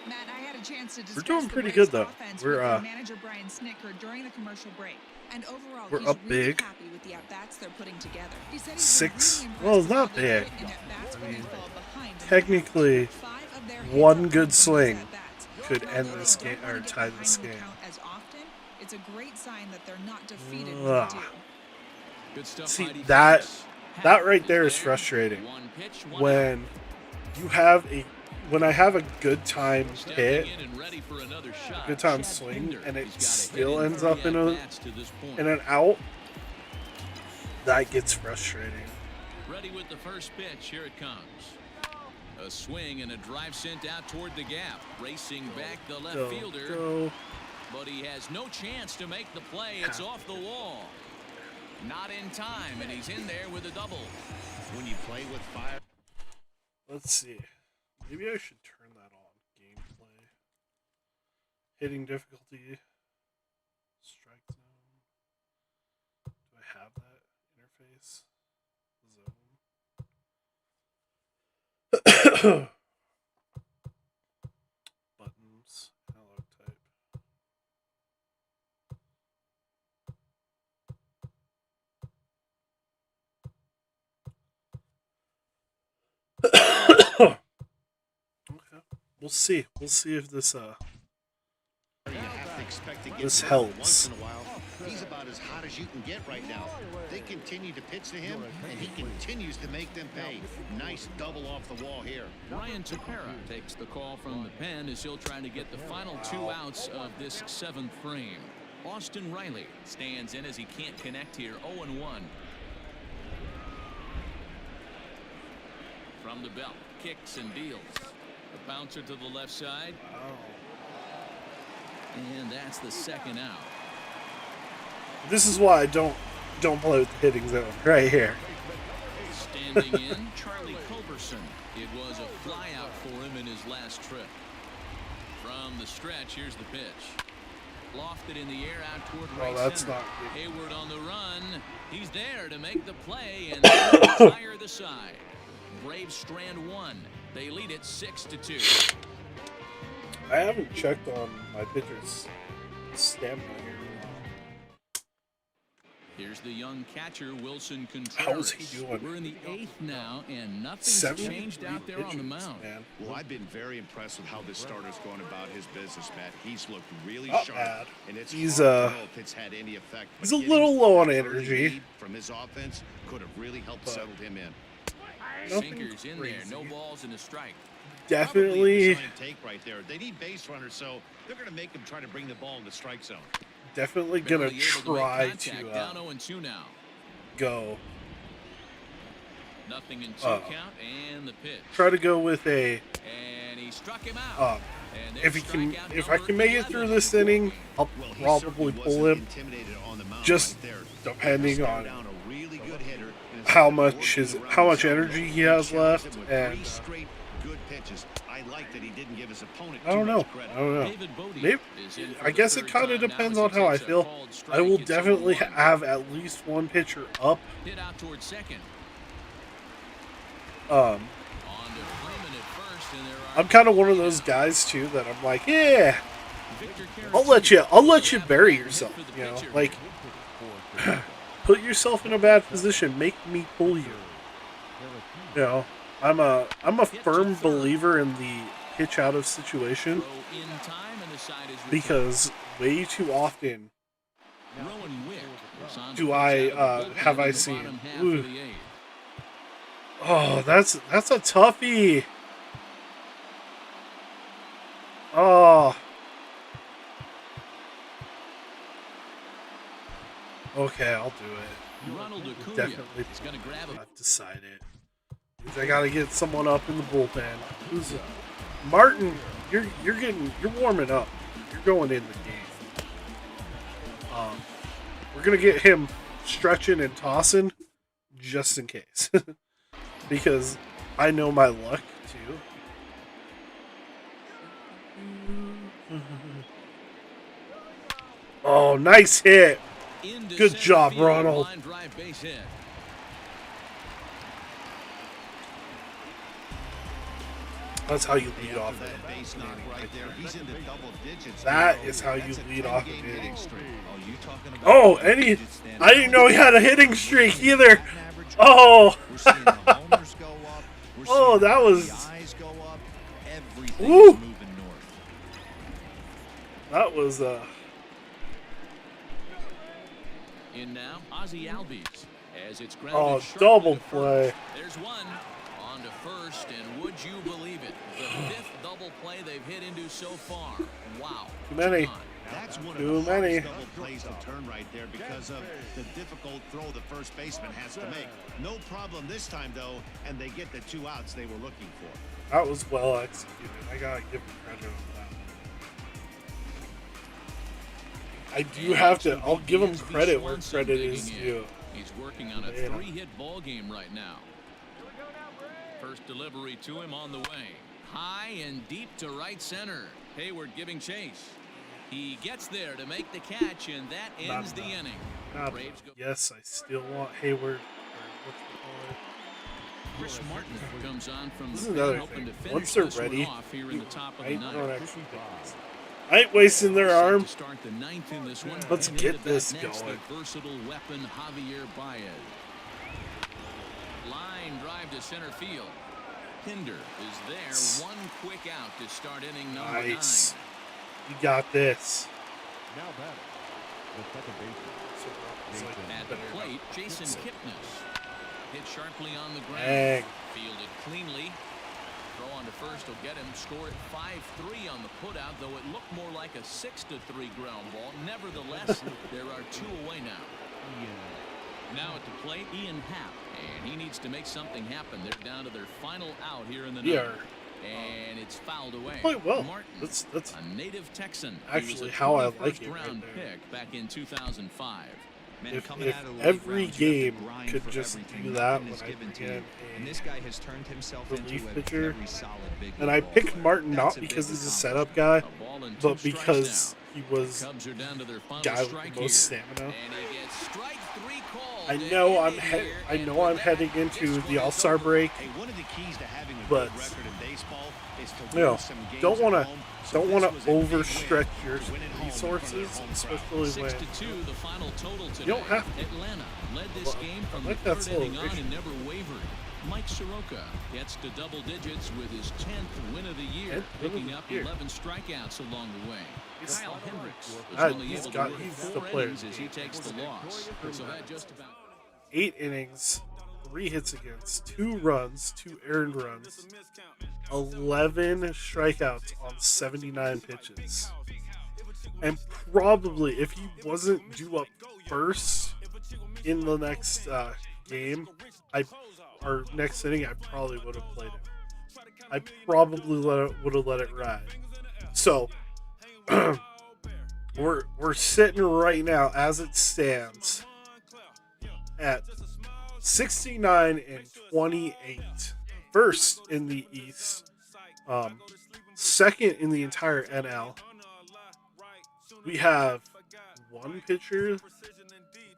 Matt, I had a chance to discuss We're doing the pretty Braves' good, though. offense We're, with their manager Brian Snitker during the commercial break. And overall, we're he's up really big. happy with the at-bats they're putting together. He said he's 6. been really Well, it's impressed not with how they big. hit in at-bats where they fall behind in the Technically, half. 5 of their hits one are good from those swing at-bats. could And end although this they game don't or wanna get tie behind this in the game. count as often, it's a great sign that they're not defeated Ugh. when they do. Good stuff See, by defense. that right Half there is is frustrating. One pitch, one out. When you have when I have a good time Stepping hit, in and ready for another shot. good time Chad swing, Pinder. and it He's got a hit still in ends 30 up in at-bats to this point. an out, that gets frustrating. Ready with the first pitch. Here it comes. A swing and a drive sent out toward the gap. Racing back the left Go, fielder. go. But he has no chance to make the play. It's off the wall. Not in time, and he's in there with a double. When you play with fire. Let's see. Maybe I should turn that on. Gameplay. Hitting difficulty. Strike zone. Do I have that interface? Zone. Buttons. Analog type. Okay. We'll see. We'll see if this You have to expect to get This hurt helps. once in a while. He's about as hot as you can get right now. They continue to pitch to him, and he continues to make them pay. Nice double off the wall here. Ryan Tepera takes the call from the pen as he'll try to get the final 2 outs of this 7th frame. Austin Riley stands in as he can't connect here. 0-1. From the belt, kicks and deals. A bouncer to the left side. And that's the 2nd out. This is why I don't play with the hitting zone right here. Standing in, Charlie Culberson. It was a fly out for him in his last trip. From the stretch, here's the pitch. Lofted in the air out toward right that's center. not good. Hayward on the run. He's there to make the play and retire the side. Braves strand 1. They lead it 6-2. I haven't checked on my pitcher's stamina here. Here's the young catcher, Wilson Contreras. How's he doing? We're in the 8th now, and nothing's 73 changed out there on the pitches, mound. man. Well, I've been very impressed with how this starter's going about his business, Matt. He's looked really Not sharp, bad. and it's He's, hard to know if it's had any effect. he's but a getting little low on that early energy. lead from his offense could have really helped settle him in. Nothing Sinkers in there, no crazy. balls and a strike. Probably Definitely, the sign and take right there. They need base runners, so they're going to make him try to bring the ball in the strike zone. definitely gonna Barely able to make try contact. to Down 0-2 now. go. Nothing in 2 count, and the pitch. Try to go with a. And he struck him out. And there's If I strikeout can make it number through 11. this inning, I'll Well, he probably certainly pull wasn't him. intimidated on the mound Just right there. depending Stare on down a really good hitter and how instead of much working around how much the zone, energy he has challenged left, him with and 3 straight good pitches. I like that he didn't give his opponent I too don't know. much credit. I don't know. David Bodie Maybe is in for I the guess it third kind of time now depends as on he how I takes a feel. called I strike. will It's definitely 0-1. have at least one pitcher up. Hit out towards second. Um, On to Freeman at first, and there are I'm kind of one of those guys too that I'm like, yeah, Victor I'll let you bury yourself. You know, like put yourself in a bad position, make me pull you. You know, I'm a firm believer in the pitch out of situation Throw in time, and the side is returned. because way too often Rowan Wick was on do to I, pitch out of the have bullpen I in the seen- bottom half ooh. of the 8th. oh, that's a toughie. Oh. Okay, I'll do it. Ronald Acuna Definitely is going to grab him. I've decided. Means I gotta get someone up in the bullpen. Who's Martin? You're warming up. You're going in the game. We're gonna get him stretching and tossing just in case, because I know my luck too. Oh, nice hit. Good job, Ronald. That's how you lead off an inning. That is how you lead off an inning. Oh, I didn't know he had a hitting streak either. Oh. Oh, that was. Woo. That was In now, Ozzie Albies, as it's oh, double play. There's one on to first, and would you believe it? The fifth double play they've hit into so far. Wow. Too many. That's one Too of the many. double plays to turn right there because of the difficult throw the first baseman has to make. No problem this time, though, and they get the 2 outs they were looking for. That was well executed. I gotta give him credit on that. I do have to. I'll give him credit where credit is due. He's working on a 3-hit ball game right now. First delivery to him on the way. High and deep to right center. Hayward giving chase. He gets there to make the catch, and that ends the inning. Yes, I still want Hayward. Chris Martin comes on from this is the another hoping thing. to Once finish they're this ready, one off here in the top of the ninth. I ain't wasting their Set arm. to start the ninth in this one. Let's And get into this bat next, going. The versatile weapon Javier Baez. Line drive to center field. Pinder is there. One quick out to start inning number 9. Nice. You got this. Now batting, the second baseman. At the plate, Jason Kipnis. Hit sharply on the ground. Dang. Fielded cleanly. Throw on to first will get him. Score at 5-3 on the putout, though it looked more like a 6-3 ground ball. Nevertheless, there are 2 away now. Now at the plate, Ian Happ. And he needs to make something happen. They're down to their final out here in the ninth. And it's fouled away. Quite well. Martin, That's a native Texan. actually how I like it Round right there. pick back in 2005. If every game could just do that when I bring and this guy has turned himself relief into a pitcher, very solid big and I ball picked player. Martin That's not a because big he's a setup guy, A ball and 2 but strikes because now. he was Cubs are down to their final guy with strike the most here. stamina. And he gets strike 3 called. I to know end I'm it here, I and know with I'm that, heading into this the one is All-Star over. break, Hey, one of the keys to having a but good record in baseball is to you know, win some games don't want at to home. So don't this want was to a big win overstretch your to win at home in front of their resources, home crowd. especially when 6-2, the final total today. you don't have to. Atlanta led this game I from like the that third inning on celebration. and never wavered. Mike Soroka gets to double digits with his 10th win of the year, 10th win of picking the up year. 11 strikeouts along the way. Kyle Hendricks was Ah, only he's able got- to work he's the 4 player. innings as he takes the loss. So that just about 8 innings, 3 hits against, 2 runs, 2 earned runs, 11 strikeouts on 79 pitches. And probably, if he wasn't due up first in the next game, or next inning, I probably would have played him. I probably would have let it ride. So, we're sitting right now, as it stands, at 69 and 28. First in the East. Second in the entire NL. We have one pitcher. Let's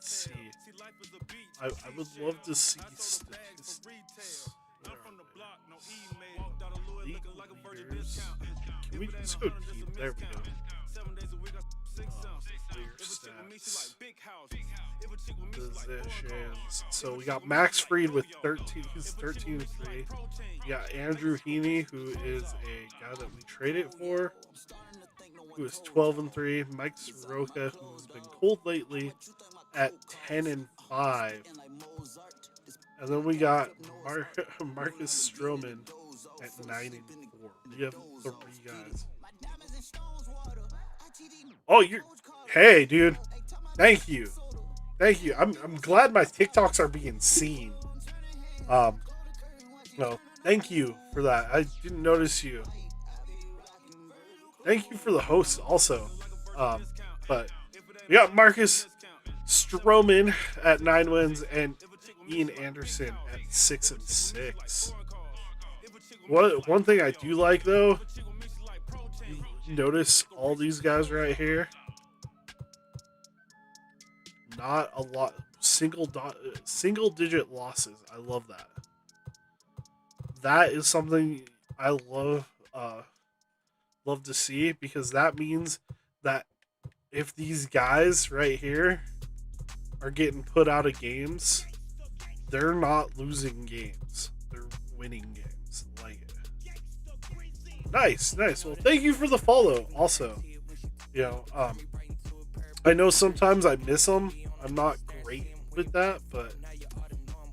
see. I would love to see statistics. League leaders. Can we just go team? There we go. Player stats. Positions. So we got Max Fried with 13. He's 13-3. We got Andrew Heaney, who is a guy that we traded for, who is 12-3. Mike Soroka, who's been cold lately, at 10-5. And then we got Marcus Stroman at 9-4. We have 3 guys. Oh, hey, dude. Thank you. Thank you. I'm glad my TikToks are being seen. No, thank you for that. I didn't notice you. Thank you for the host also. But we got Marcus Stroman at 9 wins and Ian Anderson at 6-6. One thing I do like though, you notice all these guys right here. Not a lot, single digit losses. I love that. That is something I love to see, because that means that if these guys right here are getting put out of games, they're not losing games. They're winning games. Like it. Nice. Well, thank you for the follow. Also, I know sometimes I miss them. I'm not great with that, but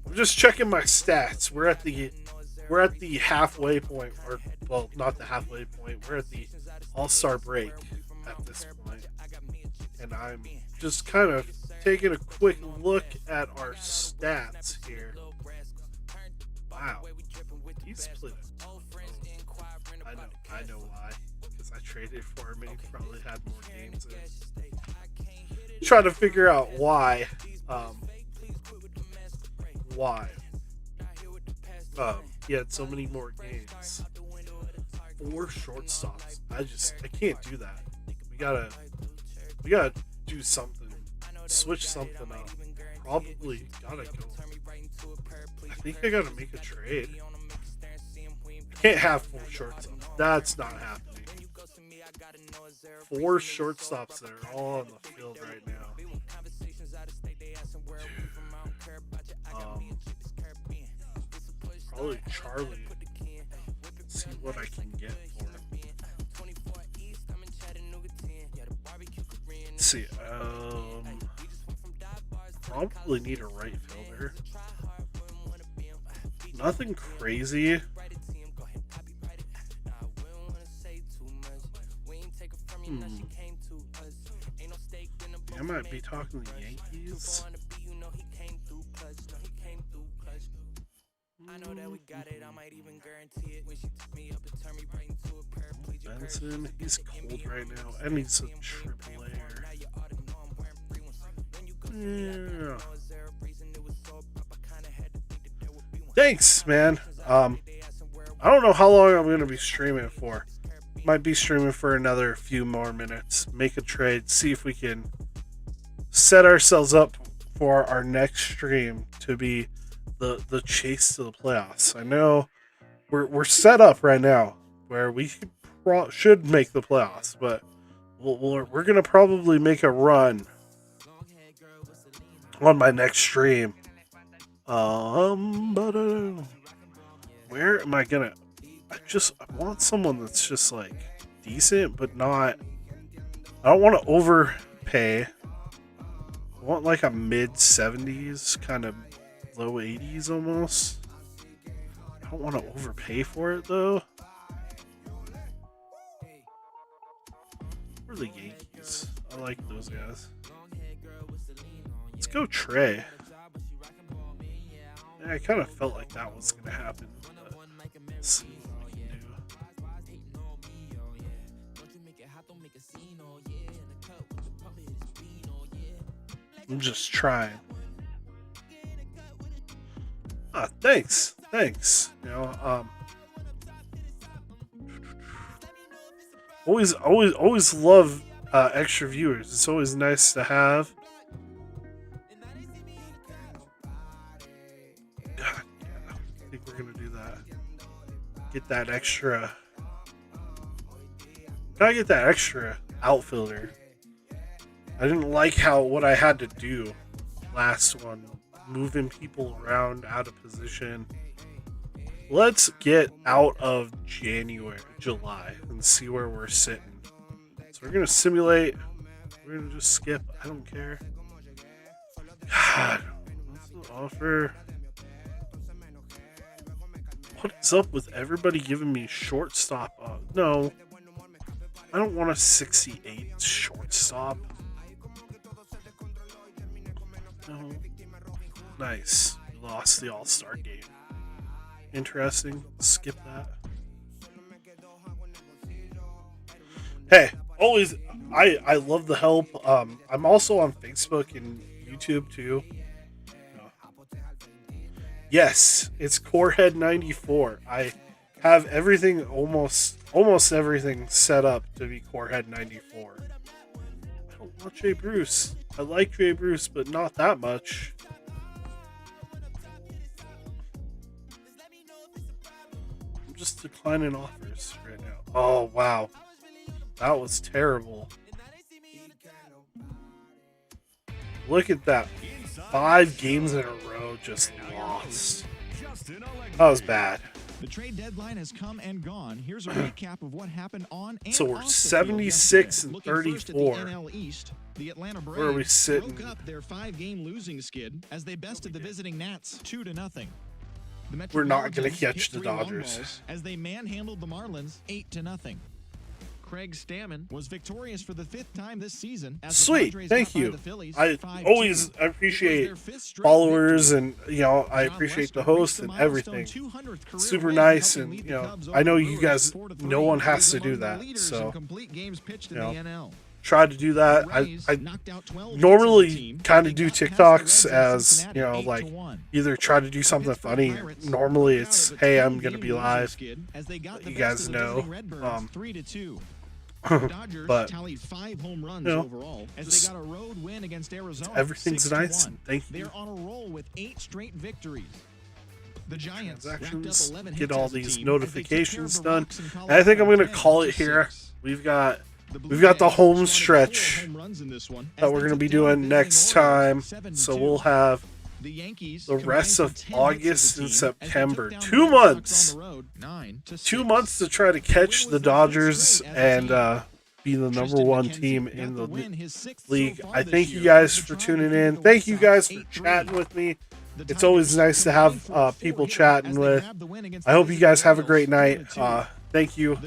I'm just checking my stats. We're at the halfway point, or well, not the halfway point. We're at the All-Star break at this point, and I'm just kind of taking a quick look at our stats here. Wow, he's split. I know why, because I traded for him and he probably had more games in. Trying to figure out why. He had so many more games. 4 shortstops. I can't do that. We gotta do something. Switch something up. Probably gotta go. I think I gotta make a trade. I can't have 4 shortstops. That's not happening. 4 shortstops that are all on the field right now. Probably Charlie. See what I can get for him. Let's see. Probably need a right fielder. Nothing crazy. I might be talking to the Yankees. Benson, he's cold right now, and he's a triple A. Yeah. Thanks, man. I don't know how long I'm going to be streaming for. Might be streaming for another few more minutes. Make a trade. See if we can set ourselves up for our next stream to be the chase to the playoffs. I know we're set up right now where we should make the playoffs, but we're going to probably make a run on my next stream. Where am I gonna? I want someone that's just like decent, but not. I don't want to overpay. I want like a mid 70s, kind of low 80s almost. I don't want to overpay for it though. Where are the Yankees? I like those guys. Let's go Trey. Yeah, I kind of felt like that was going to happen. But let's see what we can do. I'm just trying. Thanks. You know, always love extra viewers. It's always nice to have. God, yeah, I think we're gonna do that. Get that extra. Gotta get that extra outfielder. I didn't like what I had to do last one, moving people around out of position. Let's get out of July, and see where we're sitting. So we're going to simulate. We're going to just skip. I don't care. God, what's the offer? What is up with everybody giving me shortstop? No. I don't want a 68 shortstop. No. Nice. We lost the All-Star game. interesting. Skip that. Hey, always, I love the help. I'm also on Facebook and YouTube too. Yes, it's Corehead94. I have everything, almost everything set up to be Corehead94. I don't want Jay Bruce. I like Jay Bruce, but not that much. I'm just declining offers right now. Oh, wow. That was terrible. Look at that. 5 games in a row just lost. That was bad. The trade deadline has come and gone. Here's a recap of what happened on and So we're off the field 76 yesterday. and Looking first at the 34. NL East, the Atlanta Braves Where are we sitting? broke up their 5-game losing skid as they bested the visiting Nats 2-0. The We're not going to Metropolitans catch hit the 3 long Dodgers. balls as they manhandled the Marlins 8-0. Craig Stammen was victorious for the 5th time this season. As the Sweet, Padres thank got by you. the Phillies I 5-2. always It was appreciate their 5th straight followers, victory. and I John appreciate the Lester host reached and the milestone everything. 200th career Super win, nice, helping and lead the Cubs I know over you the guys. Brewers 4-3. No one has to He's do among the that, leaders so in complete games pitched in you know, the NL. try to do that. The Rays I knocked out 12 normally hits as a team. kind They of do got past the TikToks Reds in as Cincinnati like 8-1. either try to do something Pittsburgh funny. Pirates Normally broke out it's of a hey, I'm 12-game gonna be losing live. skid as they got Let the you best guys of the know. visiting Redbirds 3-2. The Dodgers But tallied 5 home runs you know, overall as they got a road win against Arizona. everything's 6-1. nice, and thank you. They're on a roll with 8 straight victories. The Giants racked up Transactions, 11 get hits all as a these team as they took care of notifications the done. Rocks in And I think I'm Colorado gonna call it 10-6. here. We've got Blue the Jays home slotted stretch 4 home runs in this one that as we're they gonna be took down doing the next visiting time. Orioles So 7-2. we'll have The Yankees the rest of combined for 10 hits August as a and team as they took September. down 2 the Red Sox months. on the road, 9-6. 2 months to try to catch the Dodgers and be the number 1 team in the league. I thank you guys for tuning in. Thank you guys for chatting with me. It's always nice to have people chatting with. I hope you guys have a great night. Thank you.